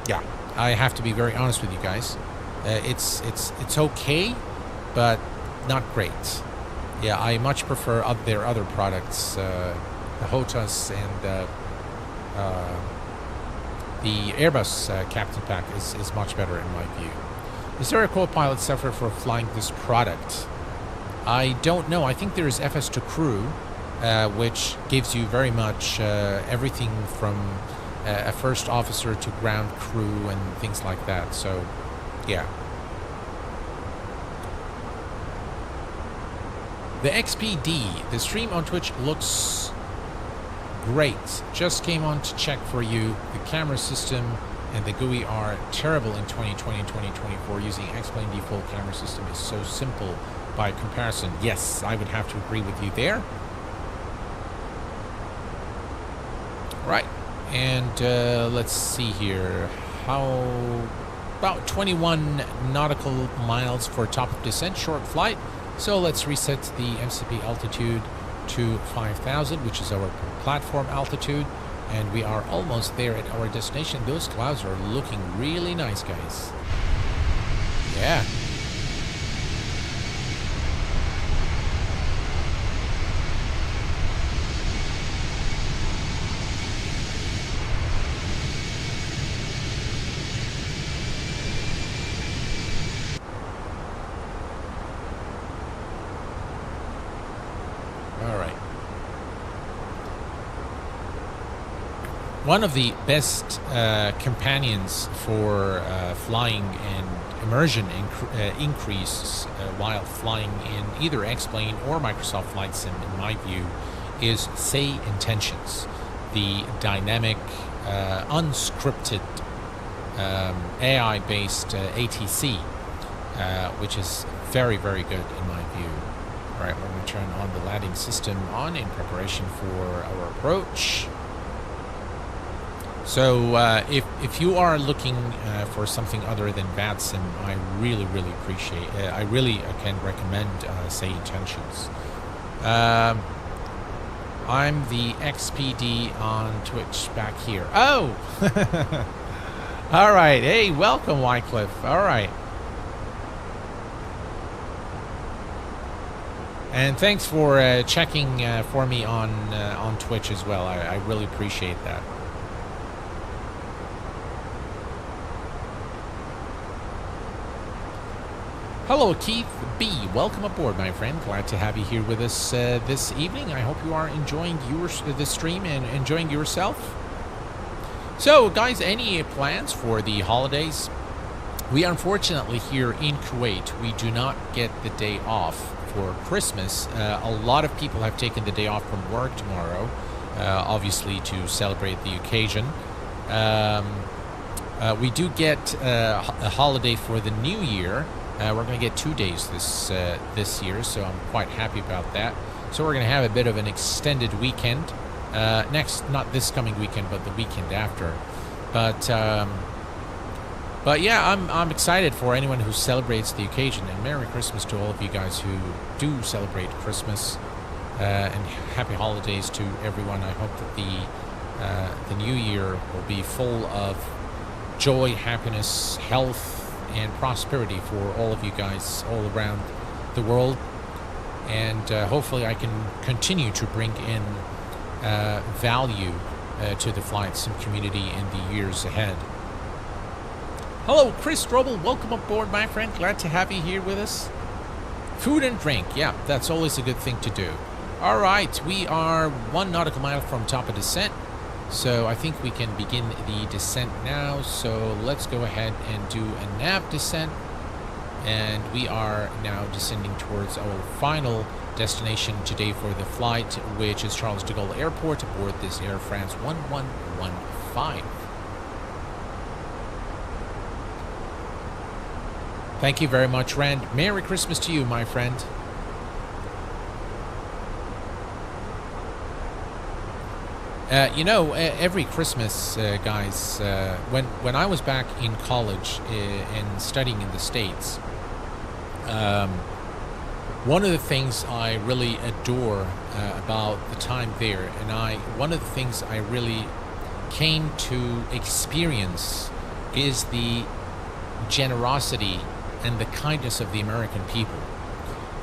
Yeah, I have to be very honest with you guys. It's okay, but not great. Yeah, I much prefer their other products. The HOTAS and the Airbus Captain Pack is much better in my view. Is there a co-pilot software for flying this product? I don't know. I think there is FS to Crew, which gives you very much everything from a first officer to ground crew and things like that. So, yeah. The XPD, the stream on Twitch looks great. Just came on to check for you. The camera system and the GUI are terrible in 2020 and 2024. Using X-Plane default camera system is so simple by comparison. Yes, I would have to agree with you there. Right, and let's see here. How about 21 nautical miles for top of descent, short flight. So let's reset the MCP altitude to 5,000, which is our platform altitude, and we are almost there at our destination. Those clouds are looking really nice, guys. Yeah. One of the best companions for flying and immersion increase while flying in either X-Plane or Microsoft Flight Sim, in my view, is Say Intentions, the dynamic, unscripted, AI-based ATC, which is very, very good in my view. All right, we're going to turn on the landing system on in preparation for our approach. So if you are looking for something other than VADSIM, I really appreciate. I really can recommend Say Intentions. I'm the XPD on Twitch back here. Oh, all right. Hey, welcome, Wycliffe. All right. And thanks for checking for me on Twitch as well. I really appreciate that. Hello, Keith B. Welcome aboard, my friend. Glad to have you here with us this evening. I hope you are enjoying the stream and enjoying yourself. So, guys, any plans for the holidays? We unfortunately here in Kuwait, we do not get the day off for Christmas. A lot of people have taken the day off from work tomorrow, obviously to celebrate the occasion. We do get a holiday for the New Year. We're going to get 2 days this year, so I'm quite happy about that. So we're going to have a bit of an extended weekend. Not this coming weekend, but the weekend after. But yeah, I'm excited for anyone who celebrates the occasion, and Merry Christmas to all of you guys who do celebrate Christmas, and happy holidays to everyone. I hope that the new year will be full of joy, happiness, health, and prosperity for all of you guys all around the world, and hopefully I can continue to bring in value to the flight sim community in the years ahead. Hello, Chris Strobel. Welcome aboard, my friend. Glad to have you here with us. Food and drink. Yeah, that's always a good thing to do. All right, we are 1 nautical mile from top of descent. So I think we can begin the descent now. So let's go ahead and do a nav descent. And we are now descending towards our final destination today for the flight, which is Charles de Gaulle Airport aboard this Air France 1115. Thank you very much, Rand. Merry Christmas to you, my friend. Every Christmas, guys, when I was back in college and studying in the States, one of the things I really adore about the time there, and one of the things I really came to experience is the generosity and the kindness of the American people.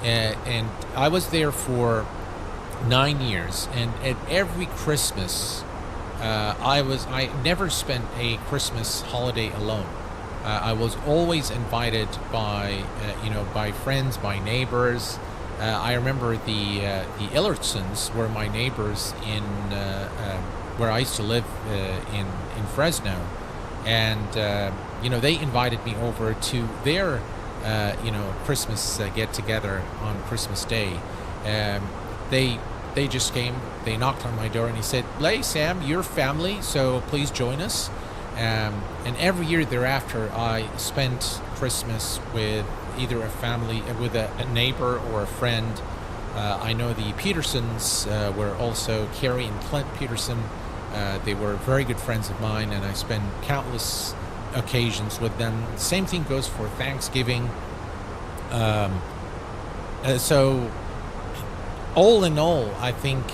And I was there for 9 years, and at every Christmas, I never spent a Christmas holiday alone. I was always invited by friends, by neighbors. I remember the Illertsons were my neighbors in where I used to live in Fresno, and they invited me over to their Christmas get together on Christmas Day. They just came, they knocked on my door, and he said, "Hey Sam, you're family, so please join us." And every year thereafter, I spent Christmas with either with a neighbor or a friend. I know the Petersons were also Carrie and Clint Peterson. They were very good friends of mine, and I spent countless occasions with them. Same thing goes for Thanksgiving. So all in all, I think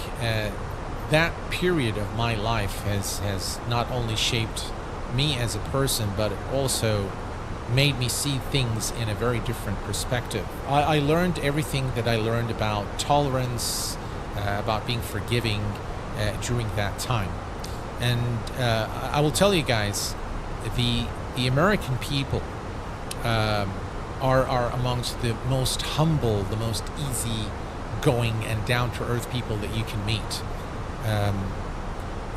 that period of my life has not only shaped me as a person, but it also made me see things in a very different perspective. I learned everything that I learned about tolerance, about being forgiving during that time. And I will tell you guys, the American people are amongst the most humble, the most easy-going and down-to-earth people that you can meet.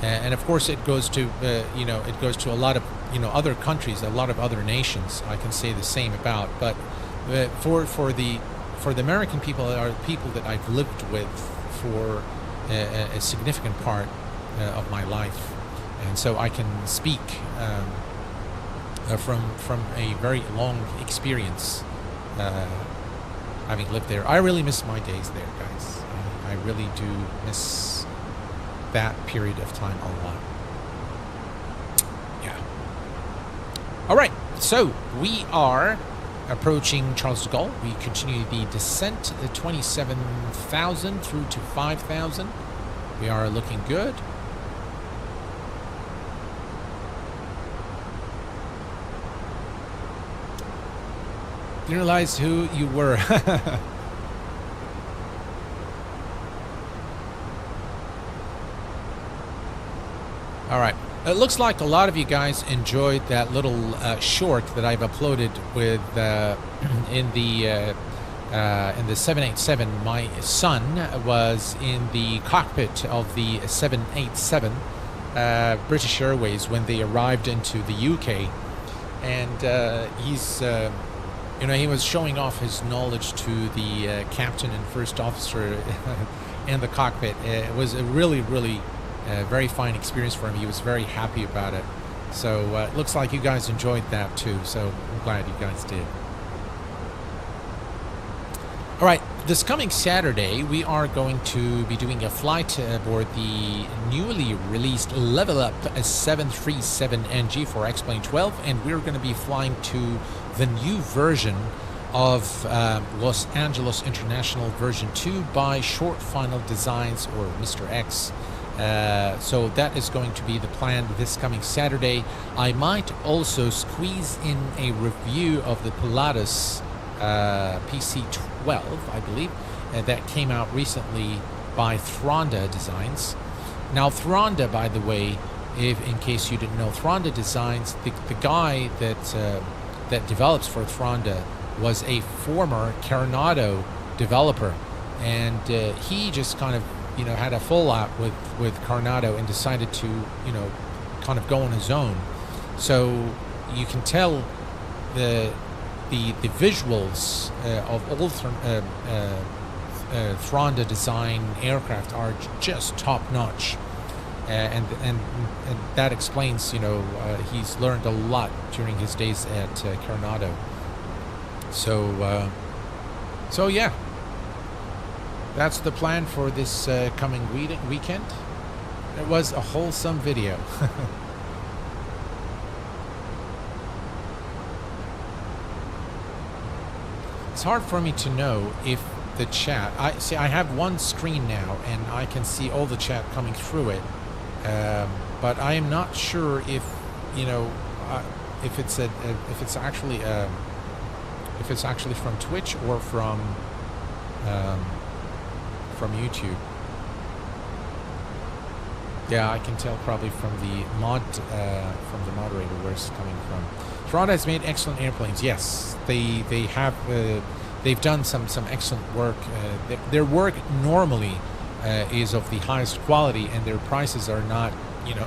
And of course, it goes to a lot of other countries, a lot of other nations. I can say the same about. But for the American people, are people that I've lived with for a significant part of my life, and so I can speak from a very long experience, having lived there. I really miss my days there, guys. I really do miss that period of time a lot. Yeah. All right, so we are approaching Charles de Gaulle. We continue the descent at 27,000 through to 5,000. We are looking good. Didn't realize who you were. It looks like a lot of you guys enjoyed that little short that I've uploaded with in the 787. My son was in the cockpit of the 787 British Airways when they arrived into the UK, and he's he was showing off his knowledge to the captain and first officer in the cockpit. It was a really very fine experience for him. He was very happy about it. So it looks like you guys enjoyed that too. So I'm glad you guys did. All right, this coming Saturday, we are going to be doing a flight aboard the newly released Level Up 737NG for X-Plane 12, and we're going to be flying to the new version of Los Angeles International version 2 by Short Final Designs, or Mr. X. So that is going to be the plan this coming Saturday. I might also squeeze in a review of the Pilatus PC-12, I believe, that came out recently by Thronda Designs. Now, Thronda, by the way, in case you didn't know, Thronda Designs, the guy that develops for Thronda was a former Coronado developer, and he just kind of had a fallout with Coronado and decided to kind of go on his own. So you can tell the visuals of all Thronda design aircraft are just top notch, and that explains he's learned a lot during his days at Coronado. So yeah, that's the plan for this coming weekend. It was a wholesome video. It's hard for me to know if the chat... I have one screen now, and I can see all the chat coming through it. But I am not sure if, if it's actually from Twitch or from YouTube. Yeah, I can tell probably from the moderator where it's coming from. Thronda has made excellent airplanes. Yes, they have. They've done some excellent work. Their work normally is of the highest quality, and their prices are not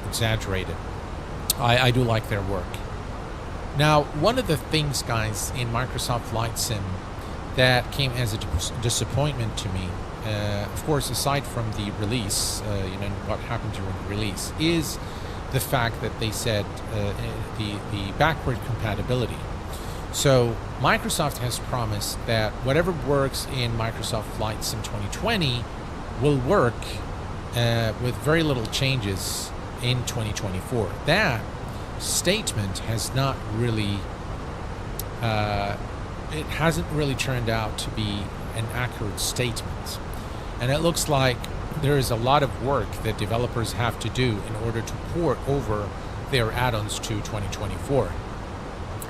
exaggerated. I do like their work. Now, one of the things, guys, in Microsoft Flight Sim that came as a disappointment to me, of course, aside from the release, what happened during the release, is the fact that they said the backward compatibility. So Microsoft has promised that whatever works in Microsoft Flight Sim 2020 will work with very little changes in 2024. That statement has not really it hasn't really turned out to be an accurate statement, and it looks like there is a lot of work that developers have to do in order to port over their add-ons to 2024.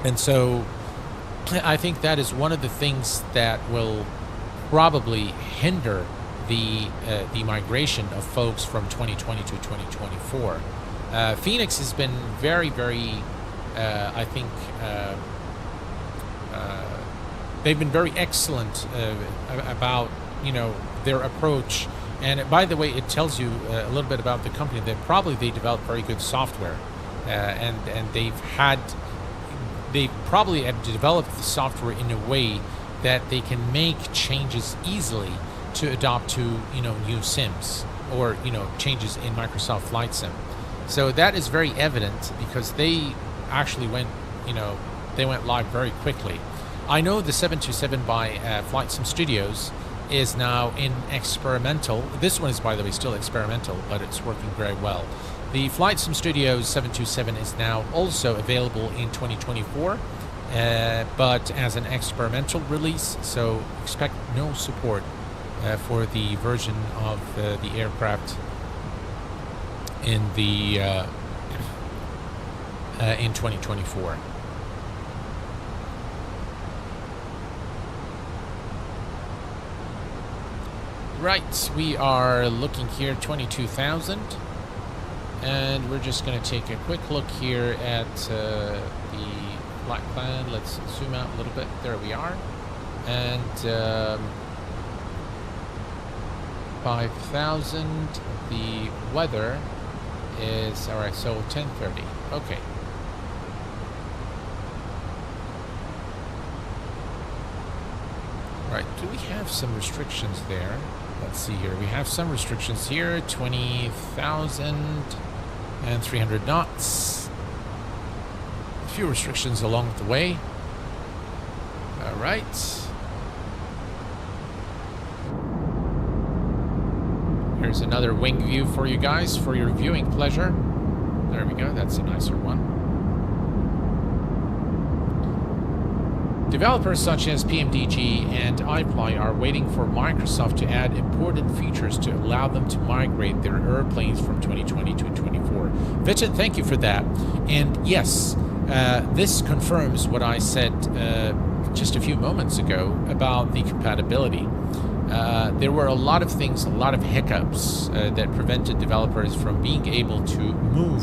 And so I think that is one of the things that will probably hinder the migration of folks from 2020 to 2024. Fenix has been very, I think, they've been very excellent about, their approach. And by the way, it tells you a little bit about the company that probably they develop very good software, and they probably have developed the software in a way that they can make changes easily to adopt to new sims or changes in Microsoft Flight Sim. So that is very evident because they actually went live very quickly. I know the 727 by Flight Sim Studios is now in experimental. This one is, by the way, still experimental, but it's working very well. The Flight Sim Studios 727 is now also available in 2024, but as an experimental release, so expect no support for the version of the aircraft in the in 2024. Right, we are looking here 22,000. And we're just going to take a quick look here at the flight plan. Let's zoom out a little bit. There we are. And 5,000. The weather is, all right, so 10:30. Okay. All right, do we have some restrictions there? Let's see here. We have some restrictions here. 20,300 knots. A few restrictions along the way. All right. Here's another wing view for you guys for your viewing pleasure. There we go. That's a nicer one. Developers such as PMDG and iFly are waiting for Microsoft to add important features to allow them to migrate their airplanes from 2020 to 24. Vincent, thank you for that. And yes, this confirms what I said just a few moments ago about the compatibility. There were a lot of things, a lot of hiccups that prevented developers from being able to move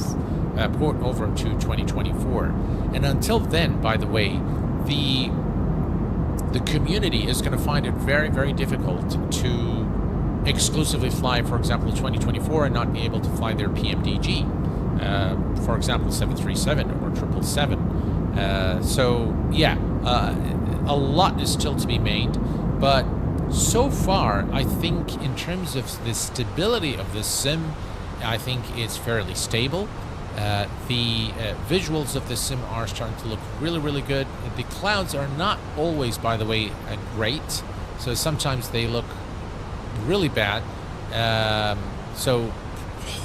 port over to 2024. And until then, by the way, the community is going to find it very, very difficult to exclusively fly, for example, 2024 and not be able to fly their PMDG, for example, 737 or 777. So, yeah, a lot is still to be made, but so far, I think in terms of the stability of this sim, I think it's fairly stable. The visuals of the sim are starting to look really, really good. The clouds are not always, by the way, great. So sometimes they look really bad. So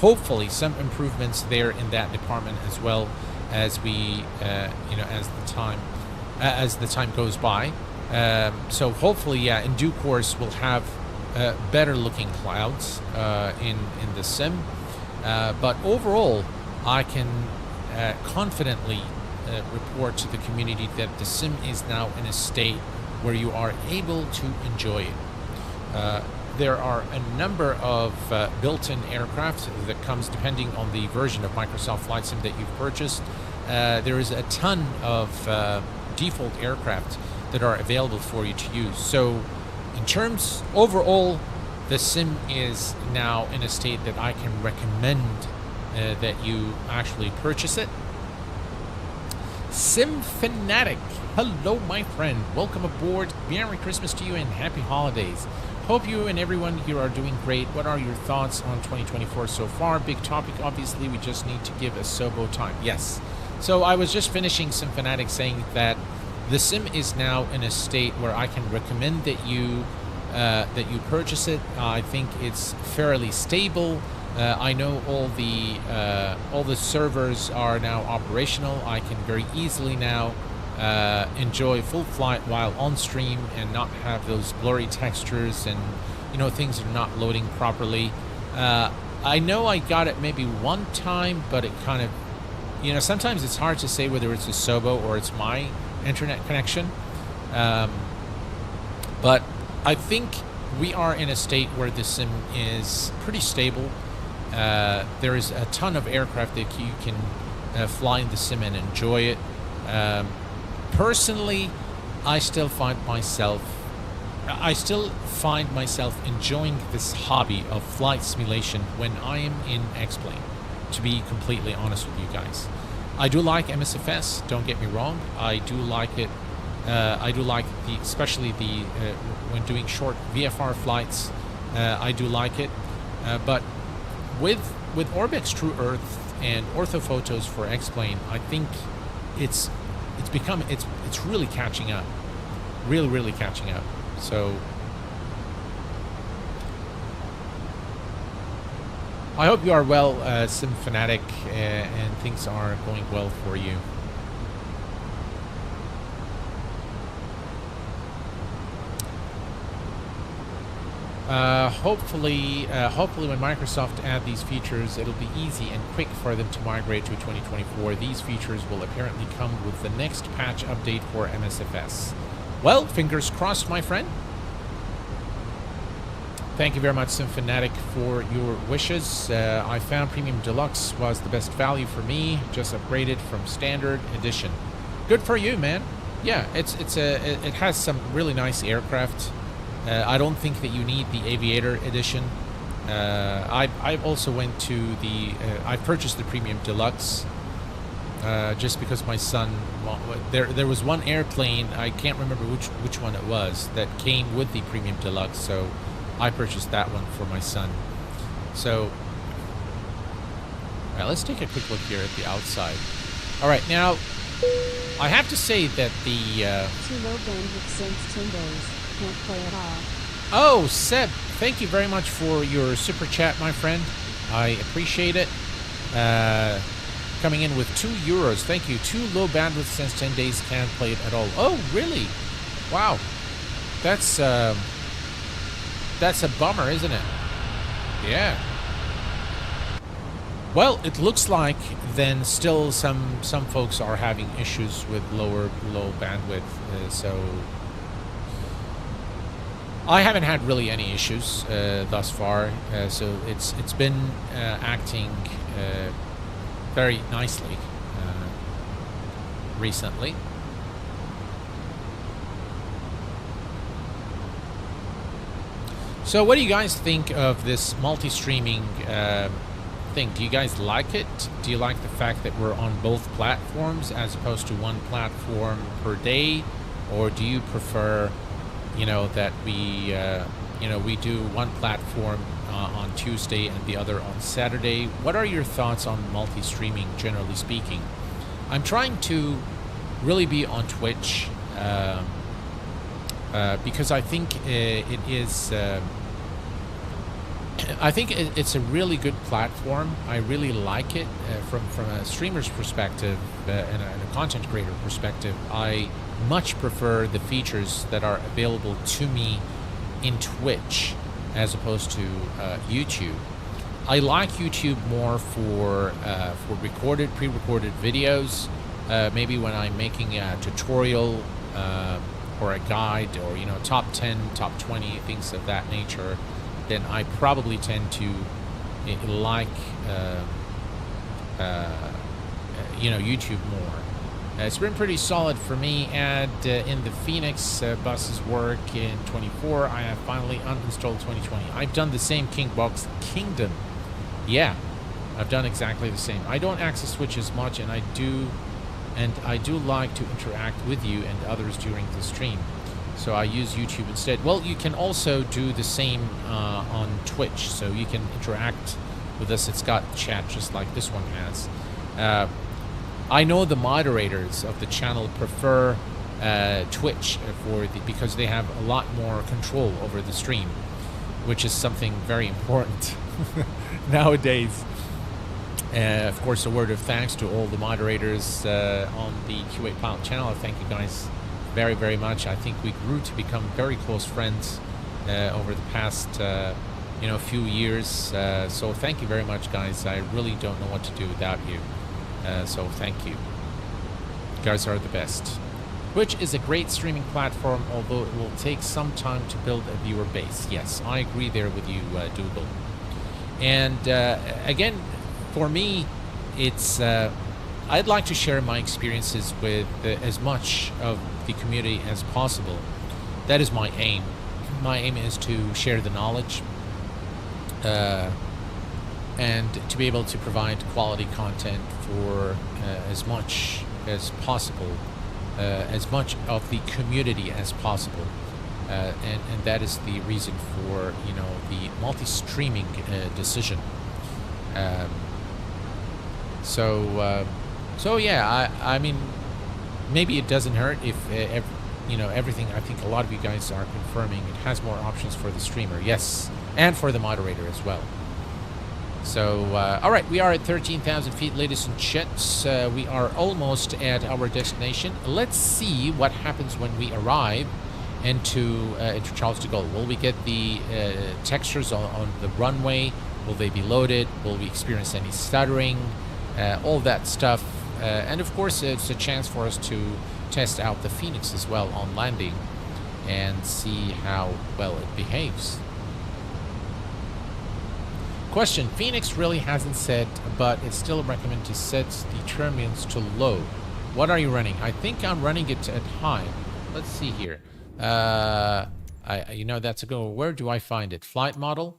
hopefully some improvements there in that department as well as we, as the time goes by. So hopefully, yeah, in due course we'll have better looking clouds in the sim. But overall, I can confidently report to the community that the sim is now in a state where you are able to enjoy it. There are a number of built-in aircraft that comes depending on the version of Microsoft Flight Sim that you've purchased. There is a ton of default aircraft that are available for you to use. So in terms overall, the sim is now in a state that I can recommend that you actually purchase it. Sim Fanatic, hello my friend, welcome aboard. Merry Christmas to you and happy holidays. Hope you and everyone here are doing great. What are your thoughts on 2024 so far? Big topic, obviously. We just need to give a Sobo time. Yes. So I was just finishing Sim Fanatic saying that the sim is now in a state where I can recommend that you purchase it. I think it's fairly stable. I know all the servers are now operational. I can very easily now enjoy full flight while on stream and not have those blurry textures and things are not loading properly. I know I got it maybe one time, but it kind of sometimes it's hard to say whether it's a Sobo or it's my internet connection. But I think we are in a state where the sim is pretty stable. There is a ton of aircraft that you can fly in the sim and enjoy it. Personally, I still find myself enjoying this hobby of flight simulation when I am in X-Plane, to be completely honest with you guys. I do like MSFS, don't get me wrong. I do like it. I do like especially when doing short VFR flights. I do like it. But with Orbx True Earth and orthophotos for X-Plane, I think it's really catching up. Really catching up. So I hope you are well, Sim Fanatic, and things are going well for you. Hopefully when Microsoft add these features, it'll be easy and quick for them to migrate to 2024. These features will apparently come with the next patch update for MSFS. Well, fingers crossed, my friend. Thank you very much, Symphanatic, for your wishes. I found Premium Deluxe was the best value for me. Just upgraded from Standard Edition. Good for you, man. Yeah, it has some really nice aircraft. I don't think that you need the Aviator Edition. I also went to the... I purchased the Premium Deluxe just because my son... Well, there was one airplane, I can't remember which one it was, that came with the Premium Deluxe, so I purchased that one for my son. So, all right, let's take a quick look here at the outside. All right, now, I have to say that the... Too low bandwidth since 10 days. Can't play at all. Oh, Seb, thank you very much for your super chat, my friend. I appreciate it. Coming in with €2. Thank you. Too low bandwidth since 10 days. Can't play it at all. Oh, really? Wow. That's a bummer, isn't it? Yeah. Well, it looks like then still some folks are having issues with low bandwidth. So I haven't had really any issues thus far. So it's been acting very nicely recently. So what do you guys think of this multi-streaming thing? Do you guys like it? Do you like the fact that we're on both platforms as opposed to one platform per day? Or do you prefer, you know, that we, we do one platform on Tuesday and the other on Saturday? What are your thoughts on multi-streaming, generally speaking? I'm trying to really be on Twitch because I think it is... I think it's a really good platform. I really like it from a streamer's perspective and a content creator perspective. I much prefer the features that are available to me in Twitch as opposed to YouTube. I like YouTube more for pre-recorded videos. Maybe when I'm making a tutorial or a guide, or top 10, top 20, things of that nature, then I probably tend to like YouTube more. It's been pretty solid for me, and in the Fenix buses work in 24, I have finally uninstalled 2020. I've done the same Kingbox Kingdom. Yeah, I've done exactly the same. I don't access Twitch as much, and I do like to interact with you and others during the stream. So I use YouTube instead. Well, you can also do the same on Twitch, so you can interact with us. It's got chat just like this one has. I know the moderators of the channel prefer Twitch because they have a lot more control over the stream, which is something very important nowadays. Of course, a word of thanks to all the moderators on the Q8Pilot channel. I thank you guys very, very much. I think we grew to become very close friends over the past few years. So thank you very much, guys. I really don't know what to do without you. So thank you. You guys are the best. Twitch is a great streaming platform, although it will take some time to build a viewer base. Yes, I agree there with you, Dougal. And again, for me, it's I'd like to share my experiences with as much of the community as possible. That is my aim. My aim is to share the knowledge and to be able to provide quality content for as much as possible, as much of the community as possible. And that is the reason for the multi-streaming decision. So yeah, I mean, maybe it doesn't hurt if everything. I think a lot of you guys are confirming it has more options for the streamer. Yes, and for the moderator as well. So all right, we are at 13,000 feet, ladies and gents. We are almost at our destination. Let's see what happens when we arrive into Charles de Gaulle. Will we get the textures on the runway? Will they be loaded? Will we experience any stuttering? All that stuff. And of course, it's a chance for us to test out the Fenix as well on landing and see how well it behaves. Question, Phoenix really hasn't set, but it's still recommended to set the turbines to low. What are you running? I think I'm running it at high. Let's see here. You know, that's a go. Where do I find it? Flight model?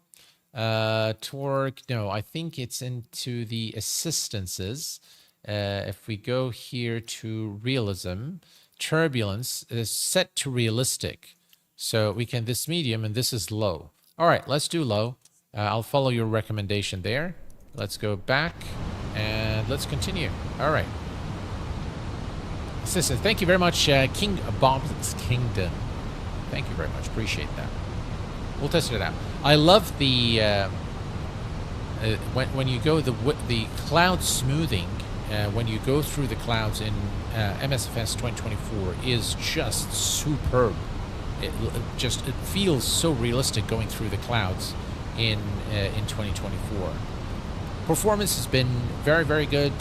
Torque? No, I think it's into the assistances. If we go here to realism, turbulence is set to realistic. So we can, this medium and this is low. All right, let's do low. I'll follow your recommendation there. Let's go back and let's continue. All right. Assistant, thank you very much, King Bob's Kingdom. Thank you very much. Appreciate that. We'll test it out. I love the when you go the cloud smoothing. When you go through the clouds in MSFS 2024 is just superb. It feels so realistic going through the clouds in 2024. Performance has been very, very good.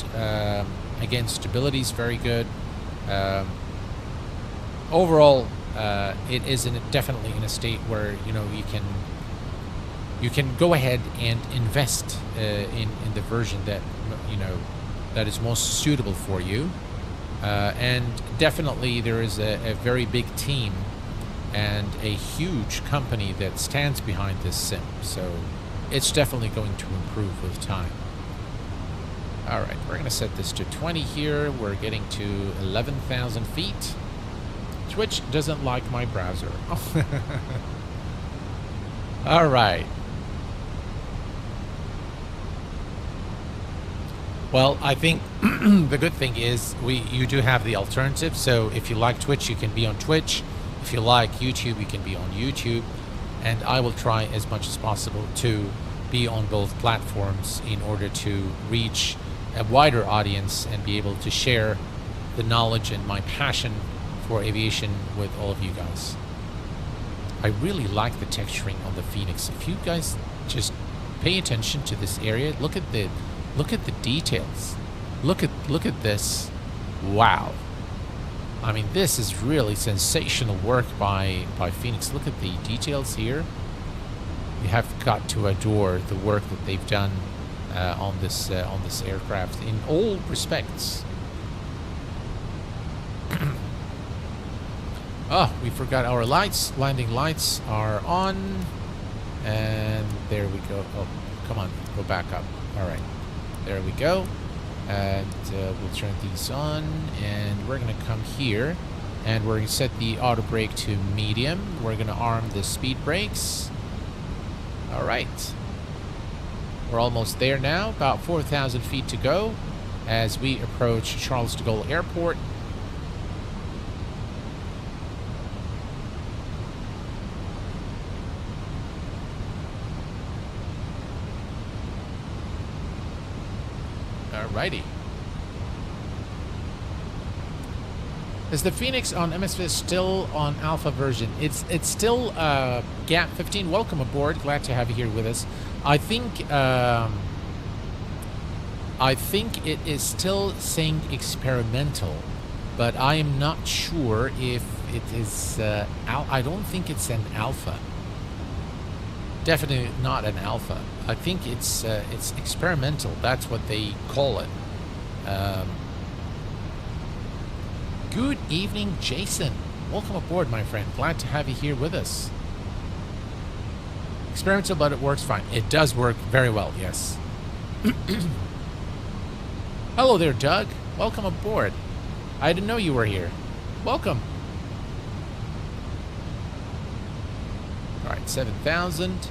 Again, stability is very good. Overall, it is definitely in a state where you can go ahead and invest in the version that that is most suitable for you. And definitely there is a very big team and a huge company that stands behind this sim, so it's definitely going to improve with time. All right, we're going to set this to 20 here. We're getting to 11,000 feet. Twitch doesn't like my browser. All right. Well, I think the good thing is you do have the alternative. So if you like Twitch, you can be on Twitch. If you like YouTube, you can be on YouTube. And I will try as much as possible to be on both platforms in order to reach a wider audience and be able to share the knowledge and my passion for aviation with all of you guys. I really like the texturing on the Phoenix. If you guys just pay attention to this area, look at the details. Look at this. Wow. I mean, this is really sensational work by Phoenix. Look at the details here. You have got to adore the work that they've done on this aircraft in all respects. Oh, we forgot our lights. Landing lights are on. And there we go. Oh, come on. Go back up. All right. There we go. And we'll turn these on. And we're going to come here. And we're going to set the auto brake to medium. We're going to arm the speed brakes. All right. We're almost there now. About 4,000 feet to go as we approach Charles de Gaulle Airport. Alrighty. Is the Phoenix on MSFS still on alpha version? It's still GAP 15. Welcome aboard. Glad to have you here with us. I think it is still saying experimental, but I am not sure if it is. I don't think it's an alpha. Definitely not an alpha. I think it's experimental. That's what they call it. Good evening, Jason. Welcome aboard, my friend. Glad to have you here with us. Experimental, but it works fine. It does work very well, yes. Hello there, Doug. Welcome aboard. I didn't know you were here. Welcome. All right, 7,000.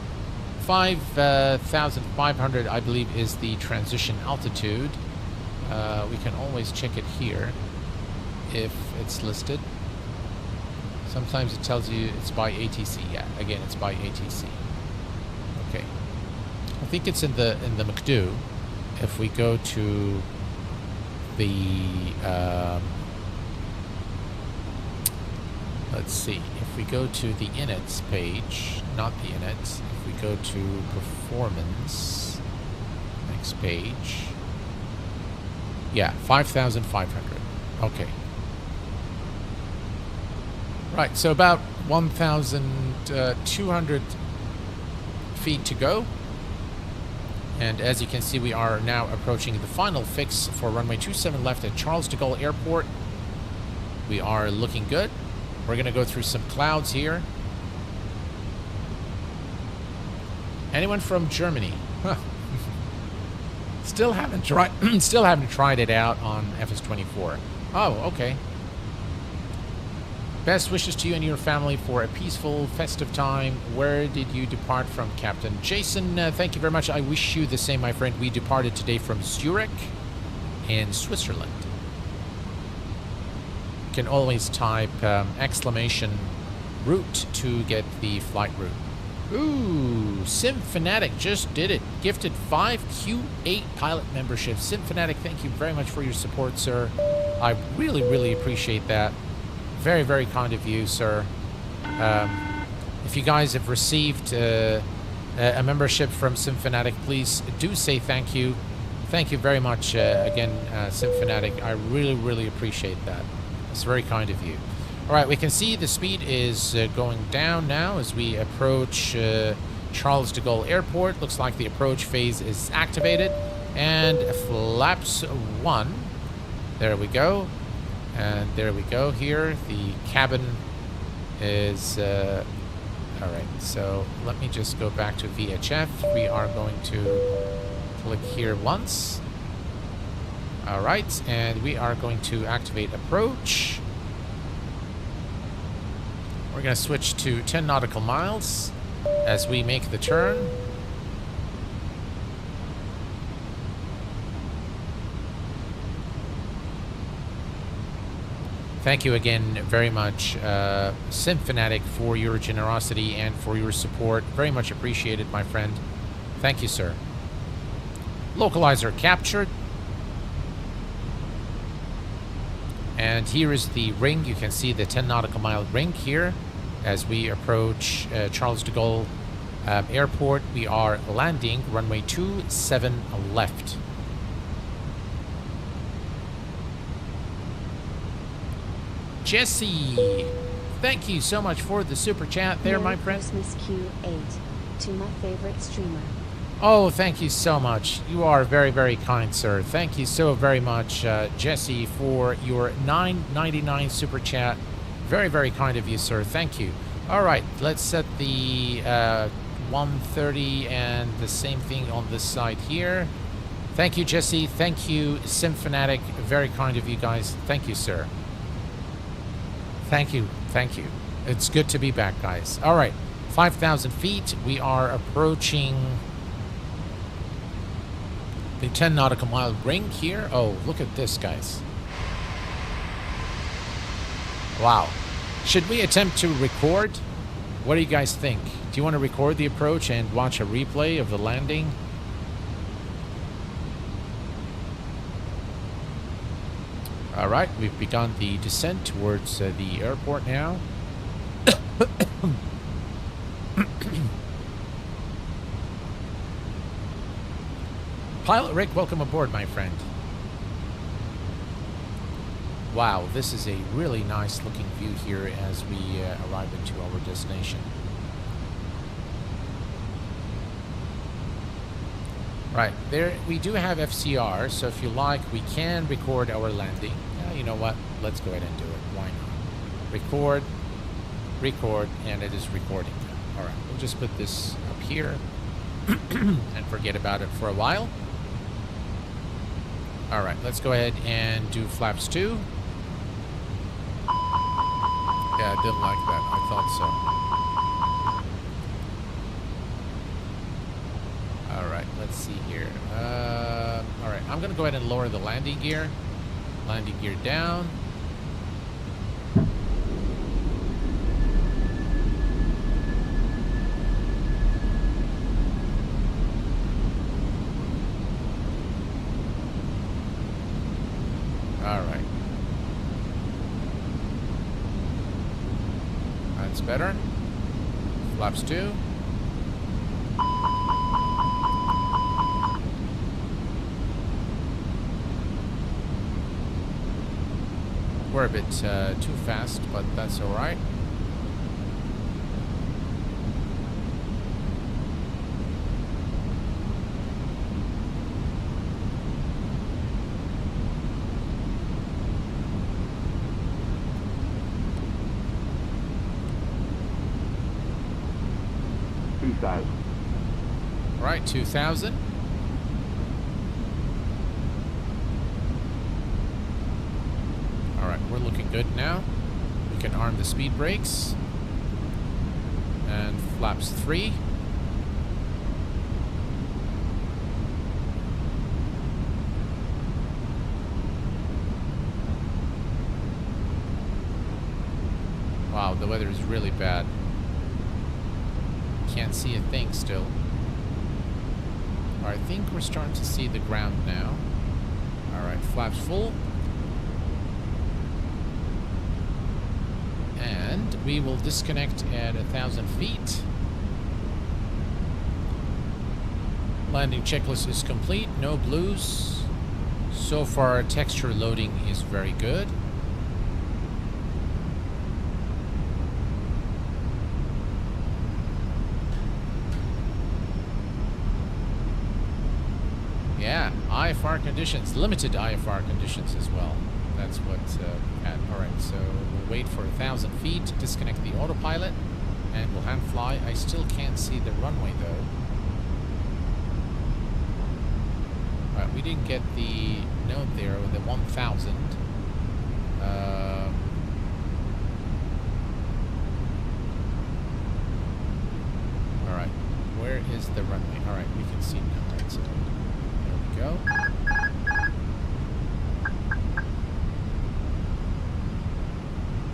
5,500, I believe, is the transition altitude. We can always check it here if it's listed. Sometimes it tells you it's by ATC. Yeah, again, it's by ATC. Okay. I think it's in the McDo. If we go to the let's see. If we go to the inits page, not the inits. If we go to performance, next page. Yeah, 5,500. Okay. Right, so about 1,200 feet to go. And as you can see, we are now approaching the final fix for runway 27 left at Charles de Gaulle Airport. We are looking good. We're going to go through some clouds here. Anyone from Germany? Huh. Still haven't tried it out on FS24. Oh, okay. Best wishes to you and your family for a peaceful, festive time. Where did you depart from, Captain? Jason, thank you very much. I wish you the same, my friend. We departed today from Zurich in Switzerland. You can always type exclamation route to get the flight route. Ooh, SimFanatic just did it. Gifted 5 Q8 pilot memberships. SimFanatic, thank you very much for your support, sir. I really, really appreciate that. Very, very kind of you, sir. If you guys have received a membership from SimFanatic, please do say thank you. Thank you very much again, SimFanatic. I really, really appreciate that. It's very kind of you. All right, we can see the speed is going down now as we approach Charles de Gaulle Airport. Looks like the approach phase is activated. And flaps 1. There we go. And there we go here. The cabin is... all right, so let me just go back to VHF. We are going to click here once. All right, and we are going to activate approach. We're going to switch to 10 nautical miles as we make the turn. Thank you again very much, SimFanatic, for your generosity and for your support. Very much appreciated, my friend. Thank you, sir. Localizer captured. And here is the ring. You can see the 10 nautical mile ring here as we approach Charles de Gaulle Airport. We are landing runway 27 left. Jesse, thank you so much for the super chat there, my friend. Christmas Q8 to my favorite streamer. Oh, thank you so much. You are very, very kind, sir. Thank you so very much, Jesse, for your $9.99 super chat. Very, very kind of you, sir. Thank you. All right, let's set the 130 and the same thing on this side here. Thank you, Jesse. Thank you, SimFanatic. Very kind of you guys. Thank you, sir. Thank you. Thank you. It's good to be back, guys. All right, 5,000 feet. We are approaching the 10 nautical mile ring here. Oh, look at this, guys. Wow. Should we attempt to record? What do you guys think? Do you want to record the approach and watch a replay of the landing? All right, we've begun the descent towards the airport now. Pilot Rick, welcome aboard, my friend. Wow, this is a really nice looking view here as we arrive into our destination. Right, there we do have FCR, so if you like, we can record our landing. You know what? Let's go ahead and do it. Why not? Record, record, and it is recording now. All right, we'll just put this up here and forget about it for a while. All right, let's go ahead and do flaps 2. Yeah, I didn't like that. I thought so. All right, let's see here. All right, I'm going to go ahead and lower the landing gear. Landing gear down. All right. That's better. Flaps 2. We're a bit too fast, but that's all right. 2,000. Right, 2,000. All right, we're looking good now. We can arm the speed brakes. And flaps 3. Wow, the weather is really bad. Can't see a thing still. Alright, I think we're starting to see the ground now. Alright, flaps full. And we will disconnect at 1,000 feet. Landing checklist is complete. No blues. So far, texture loading is very good. Yeah, IFR conditions, limited IFR conditions as well. That's what we had. Alright, so we'll wait for 1,000 feet to disconnect the autopilot, and we'll hand fly. I still can't see the runway though. Alright, we didn't get the note there with the 1,000. Alright, where is the runway? Alright, we can see now. Right, so go.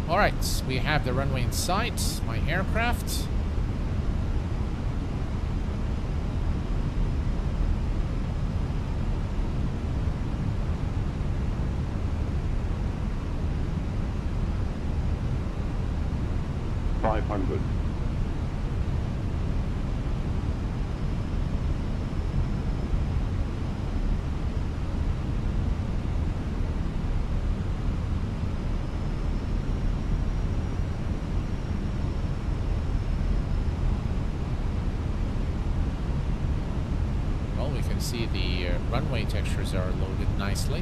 Alright, we have the runway in sight, my aircraft. $500. See the runway textures are loaded nicely.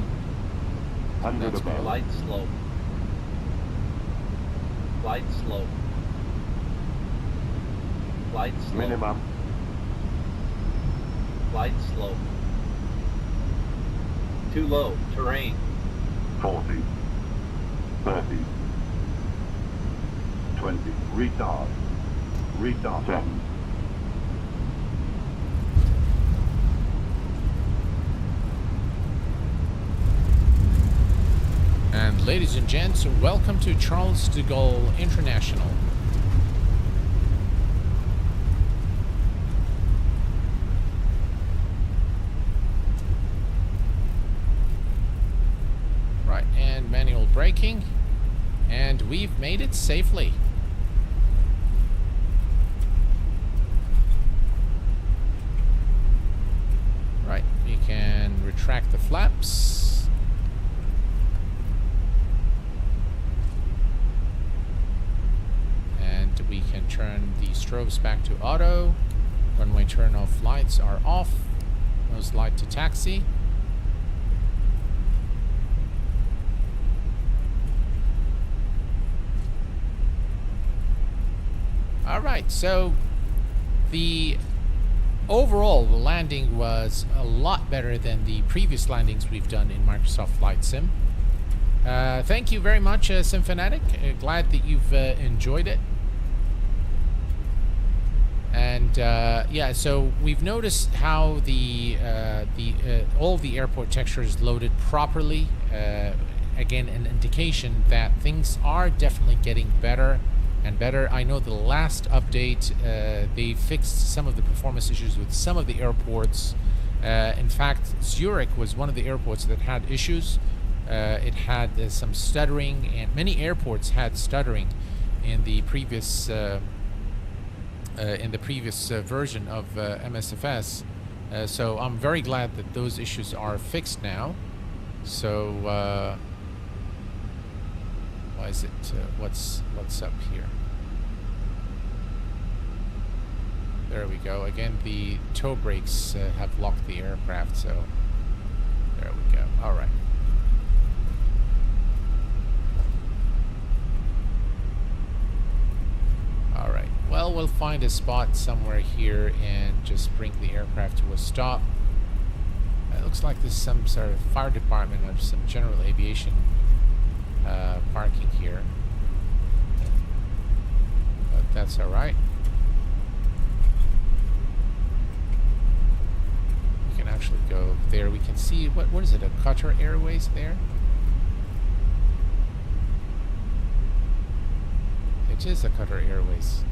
100 That's above. good. Light slope. Light slope. Light slope. Minimum. Light slope. Too low. Terrain. 40. 30. 20. Retard. Retard. 10. And ladies and gents, welcome to Charles de Gaulle International. Right, and manual braking. And we've made it safely. Right, we can retract the flaps. We can turn the strobes back to auto. Runway turn-off lights are off. Nose light to taxi. Alright, so the overall landing was a lot better than the previous landings we've done in Microsoft Flight Sim. Thank you very much, SimFanatic. Glad that you've enjoyed it. And yeah, so we've noticed how all the airport texture is loaded properly. Again, an indication that things are definitely getting better and better. I know the last update, they fixed some of the performance issues with some of the airports. In fact, Zurich was one of the airports that had issues. It had some stuttering, and many airports had stuttering in the previous version of MSFS. So I'm very glad that those issues are fixed now. So why is it? What's up here? There we go. Again, the toe brakes have locked the aircraft. So there we go. All right. All right. Well, we'll find a spot somewhere here and just bring the aircraft to a stop. It looks like there's some sort of fire department or some general aviation parking here. But that's all right. We can actually go there. We can see, what is it, a Qatar Airways there? It is a Qatar Airways.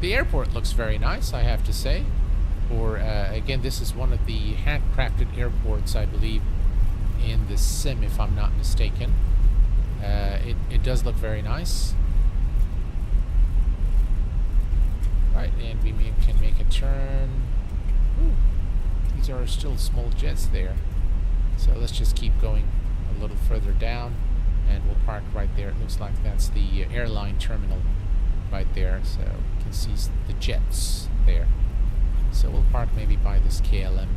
The airport looks very nice, I have to say. Or again, this is one of the handcrafted airports, I believe, in the sim, if I'm not mistaken. It does look very nice. Right, and we can make a turn. Ooh, these are still small jets there. So let's just keep going a little further down, and we'll park right there. It looks like that's the airline terminal right there. So you can see the jets there. So we'll park maybe by this KLM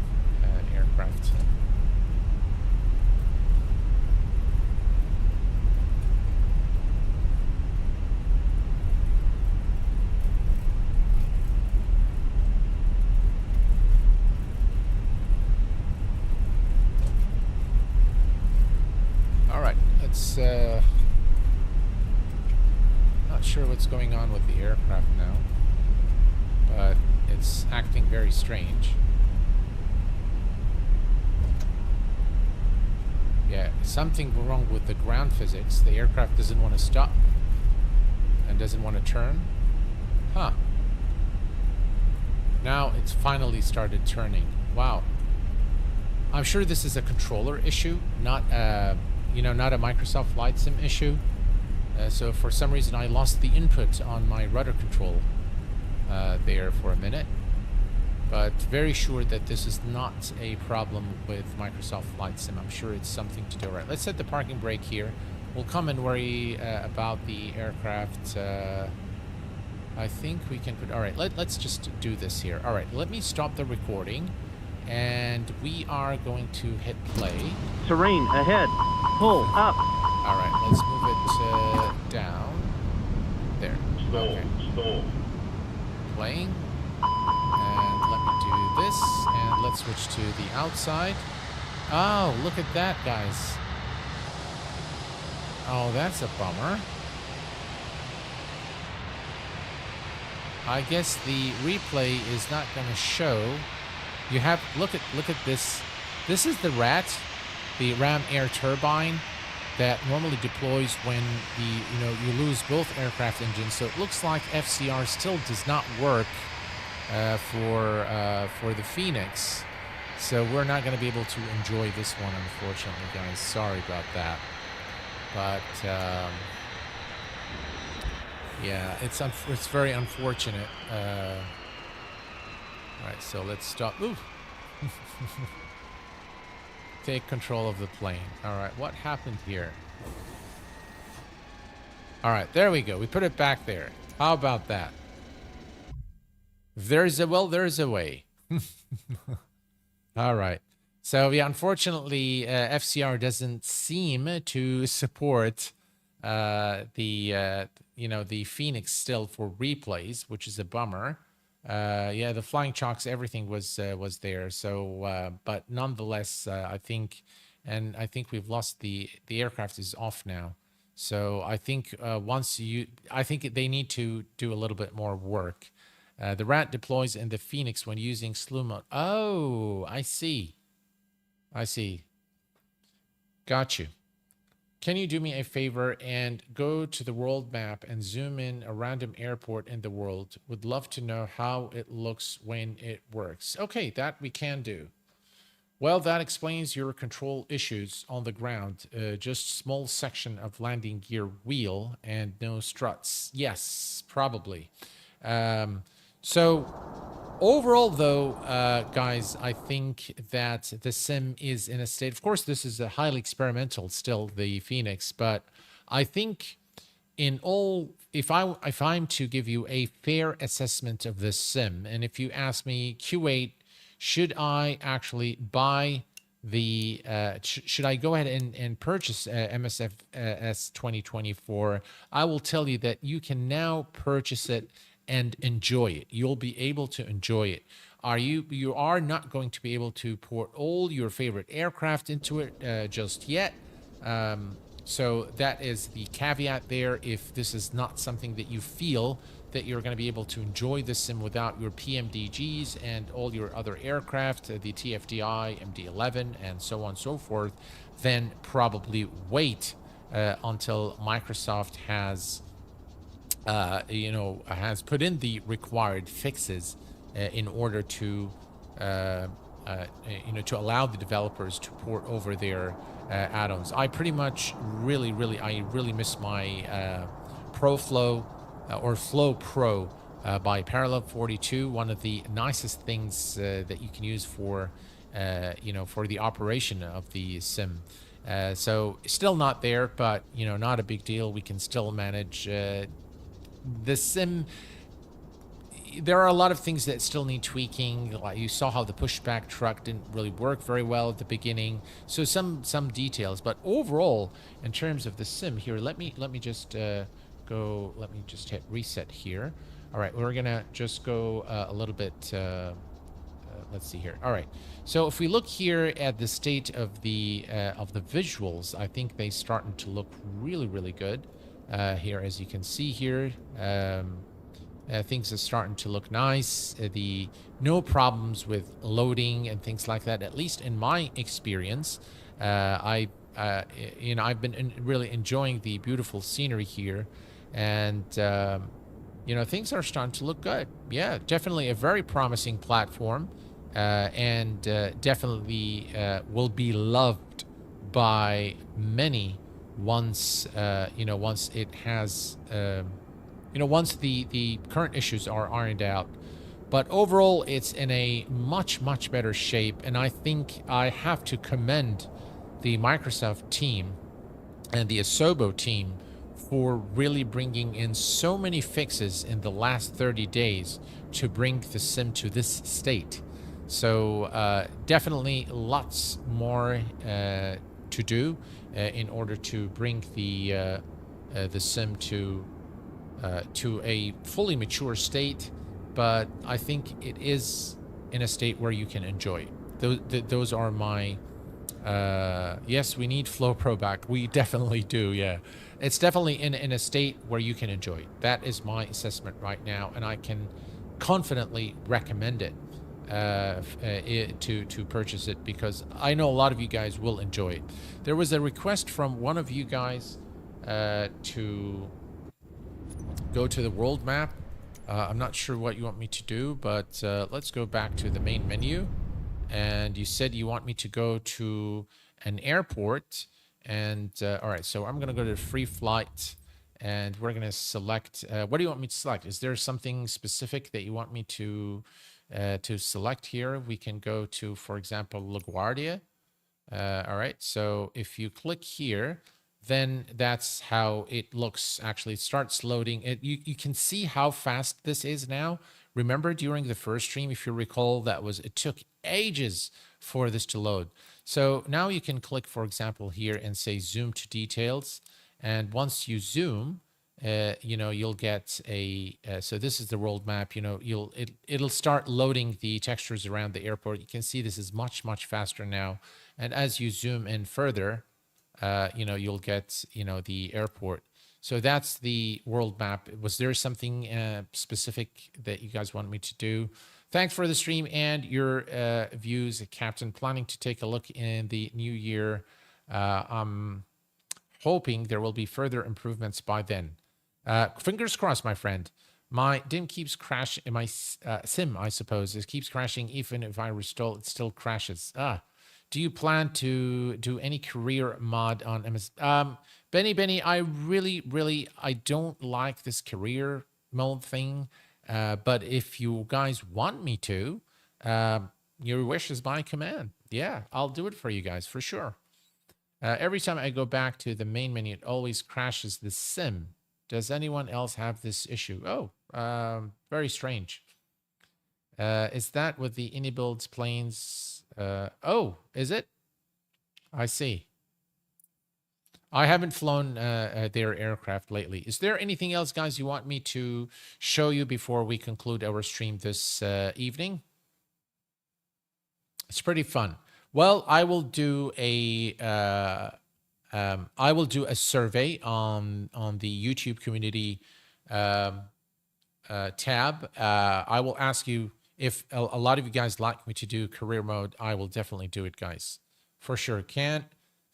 aircraft. All right, let's not sure what's going on with the aircraft now, but it's acting very strange. Yeah, something wrong with the ground physics. The aircraft doesn't want to stop and doesn't want to turn. Huh. Now it's finally started turning. Wow. I'm sure this is a controller issue, not not a Microsoft Flight Sim issue. So for some reason I lost the input on my rudder control there for a minute, but very sure that this is not a problem with Microsoft Flight Sim. I'm sure it's something to do. Right, let's set the parking brake here. We'll come and worry about the aircraft. I think we can put, all right, let's just do this here. All right, let me stop the recording, and we are going to hit play. Terrain ahead. Pull up. All right, let's move it down. There. Okay. Stall. Playing. And let me do this. And let's switch to the outside. Oh, look at that, guys. Oh, that's a bummer. I guess the replay is not going to show. You have, look at this. This is the Ram air turbine that normally deploys when you lose both aircraft engines. So it looks like FCR still does not work for the Fenix. So we're not going to be able to enjoy this one, unfortunately, guys. Sorry about that. But yeah, it's very unfortunate. All right, so let's stop. Ooh. Take control of the plane. All right, what happened here? All right, there we go. We put it back there. How about that? There's a way. All right. So yeah, unfortunately, FCR doesn't seem to support the Fenix still for replays, which is a bummer. Yeah, the flying chocks, everything was there. So, but nonetheless, I think we've lost the aircraft is off now. So I think I think they need to do a little bit more work. The RAT deploys in the Fenix when using slew mode. Oh, I see. Got you. Can you do me a favor and go to the world map and zoom in a random airport in the world? Would love to know how it looks when it works. Okay, that we can do. Well, that explains your control issues on the ground. Just small section of landing gear wheel and no struts. Yes, probably. So overall, though, guys, I think that the sim is in a state. Of course, this is a highly experimental still, the Fenix, but I think in all, if I'm to give you a fair assessment of this sim, and if you ask me, Q8, should I actually buy the should I go ahead and purchase MSF S2024, I will tell you that you can now purchase it and enjoy it. You'll be able to enjoy it. You are not going to be able to port all your favorite aircraft into it just yet. So that is the caveat there. If this is not something that you feel that you're going to be able to enjoy this sim without your PMDGs and all your other aircraft, the TFDI, MD-11, and so on and so forth, then probably wait until Microsoft has, has put in the required fixes in order to, to allow the developers to port over their add-ons. I pretty much really miss my ProFlow or Flow Pro by Parallel 42. One of the nicest things that you can use for, for the operation of the sim. So still not there, but not a big deal. We can still manage the sim. There are a lot of things that still need tweaking. Like you saw how the pushback truck didn't really work very well at the beginning. So some details, but overall, in terms of the sim here, let me just go. Let me just hit reset here. All right, we're gonna just go a little bit. Let's see here. All right, so if we look here at the state of the visuals, I think they starting to look really good here, as you can see here. Things are starting to look nice. No problems with loading and things like that. At least in my experience, I've been really enjoying the beautiful scenery here, and things are starting to look good. Yeah, definitely a very promising platform, and definitely will be loved by many once once it has. Once the current issues are ironed out. But overall, it's in a much better shape, and I think I have to commend the Microsoft team and the Asobo team for really bringing in so many fixes in the last 30 days to bring the sim to this state. So definitely lots more to do in order to bring the sim to a fully mature state, but I think it is in a state where you can enjoy it. Those are my yes, we need Flow Pro back. We definitely do. Yeah, it's definitely in a state where you can enjoy it. That is my assessment right now, and I can confidently recommend it to purchase it, because I know a lot of you guys will enjoy it. There was a request from one of you guys to go to the world map. I'm not sure what you want me to do, but let's go back to the main menu. And you said you want me to go to an airport. And all right, so I'm going to go to free flight, and we're going to select. What do you want me to select? Is there something specific that you want me to select here? We can go to, for example, LaGuardia. All right, so if you click here, then that's how it looks. Actually, it starts loading. You can see how fast this is now. Remember during the first stream, if you recall, it took ages for this to load. So now you can click, for example, here and say zoom to details. And once you zoom, you'll get a, so this is the world map, it'll start loading the textures around the airport. You can see this is much faster now. And as you zoom in further, you'll get, the airport. So that's the world map. Was there something specific that you guys want me to do? Thanks for the stream and your views, Captain. Planning to take a look in the new year. I'm hoping there will be further improvements by then. Fingers crossed, my friend. My DIM keeps crashing. My sim, I suppose, keeps crashing. Even if I restore, it still crashes. Do you plan to do any career mod on MS? Benny, I really, I don't like this career mode thing. But if you guys want me to, your wish is my command. Yeah, I'll do it for you guys for sure. Every time I go back to the main menu, it always crashes the sim. Does anyone else have this issue? Oh, very strange. Is that with the Inibuilds planes? Oh, is it? I see. I haven't flown their aircraft lately. Is there anything else, guys, you want me to show you before we conclude our stream this evening? It's pretty fun. Well, I will do a survey on the YouTube community tab. I will ask you if a lot of you guys like me to do career mode. I will definitely do it, guys, for sure. Can't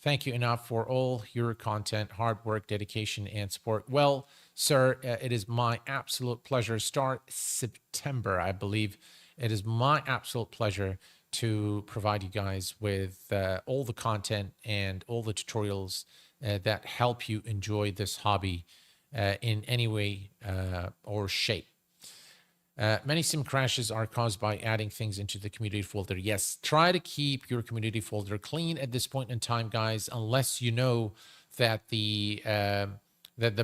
thank you enough for all your content, hard work, dedication, and support. Well, sir, it is my absolute pleasure. Start September, I believe. It is my absolute pleasure to provide you guys with all the content and all the tutorials that help you enjoy this hobby in any way or shape. Many sim crashes are caused by adding things into the community folder. Yes, try to keep your community folder clean at this point in time, guys, unless you know that the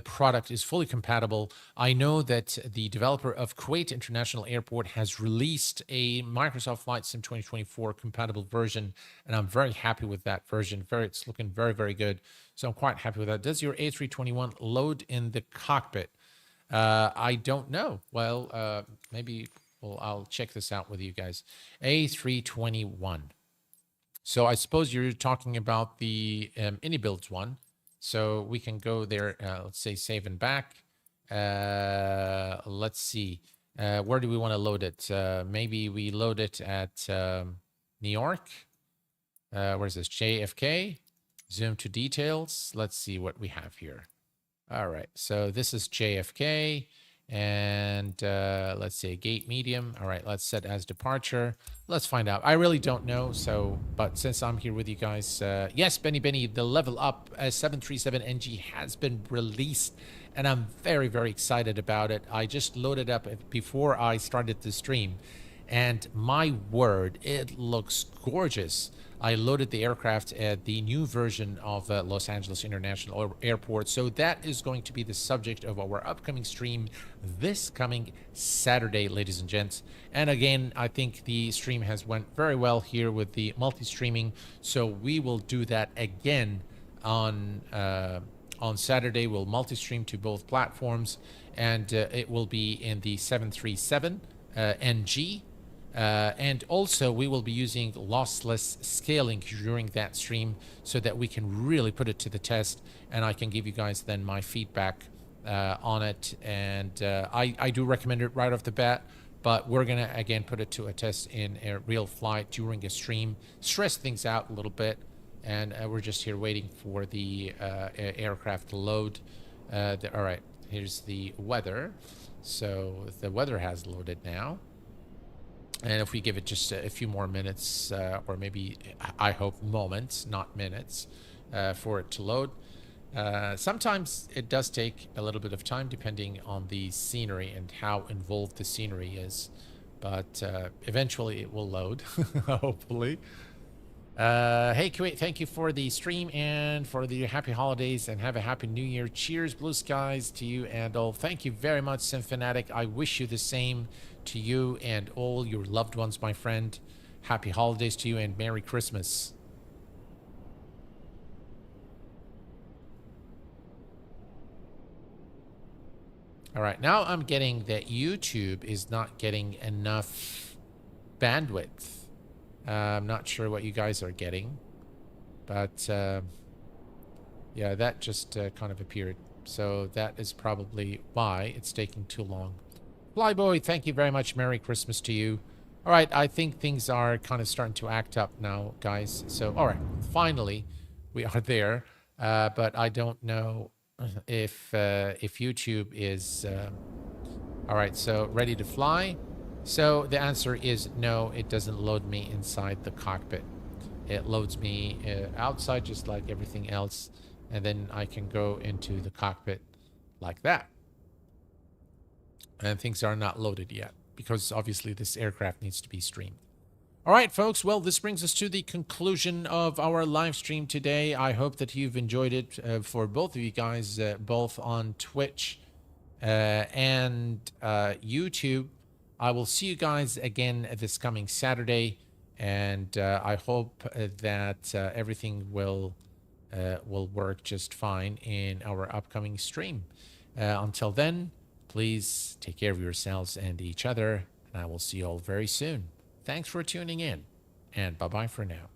product is fully compatible. I know that the developer of Kuwait International Airport has released a Microsoft Flight Sim 2024 compatible version, and I'm very happy with that version. It's looking very, very good. So I'm quite happy with that. Does your A321 load in the cockpit? I don't know. Well, maybe I'll check this out with you guys. A321. So I suppose you're talking about the IndyBuilds one. So we can go there, let's say save and back. Let's see. Where do we want to load it? Maybe we load it at New York. Where's this? JFK. Zoom to details. Let's see what we have here. All right, so this is JFK, and let's say gate medium. All right, let's set as departure. Let's find out. I really don't know, but since I'm here with you guys, yes, Benny, the level up 737NG has been released, and I'm very, very excited about it. I just loaded up before I started the stream, and my word, it looks gorgeous. I loaded the aircraft at the new version of Los Angeles International Airport. So that is going to be the subject of our upcoming stream this coming Saturday, ladies and gents. And again, I think the stream has went very well here with the multi-streaming. So we will do that again on Saturday. We'll multi-stream to both platforms, and it will be in the 737 NG. And also we will be using lossless scaling during that stream so that we can really put it to the test, and I can give you guys then my feedback on it. And I do recommend it right off the bat, but we're gonna again put it to a test in a real flight during a stream, stress things out a little bit, and we're just here waiting for the aircraft to load. All right, here's the weather. So the weather has loaded now. And if we give it just a few more minutes, or maybe, I hope, moments, not minutes, for it to load. Sometimes it does take a little bit of time depending on the scenery and how involved the scenery is. But eventually it will load, hopefully. Hey, Q8, thank you for the stream and for the happy holidays, and have a happy new year. Cheers, blue skies to you and all. Thank you very much, Simfanatic. I wish you the same to you and all your loved ones, my friend. Happy holidays to you and Merry Christmas. All right, now I'm getting that YouTube is not getting enough bandwidth. I'm not sure what you guys are getting, but yeah, that just kind of appeared. So that is probably why it's taking too long. Flyboy, thank you very much. Merry Christmas to you. All right, I think things are kind of starting to act up now, guys. So, all right, finally, we are there. But I don't know if YouTube is... all right, so ready to fly. So the answer is no, it doesn't load me inside the cockpit. It loads me outside just like everything else, and then I can go into the cockpit like that. And things are not loaded yet because obviously this aircraft needs to be streamed. All right, folks. Well, this brings us to the conclusion of our live stream today. I hope that you've enjoyed it for both of you guys, both on Twitch and YouTube. I will see you guys again this coming Saturday. And I hope that everything will work just fine in our upcoming stream. Until then, please take care of yourselves and each other, and I will see you all very soon. Thanks for tuning in, and bye-bye for now.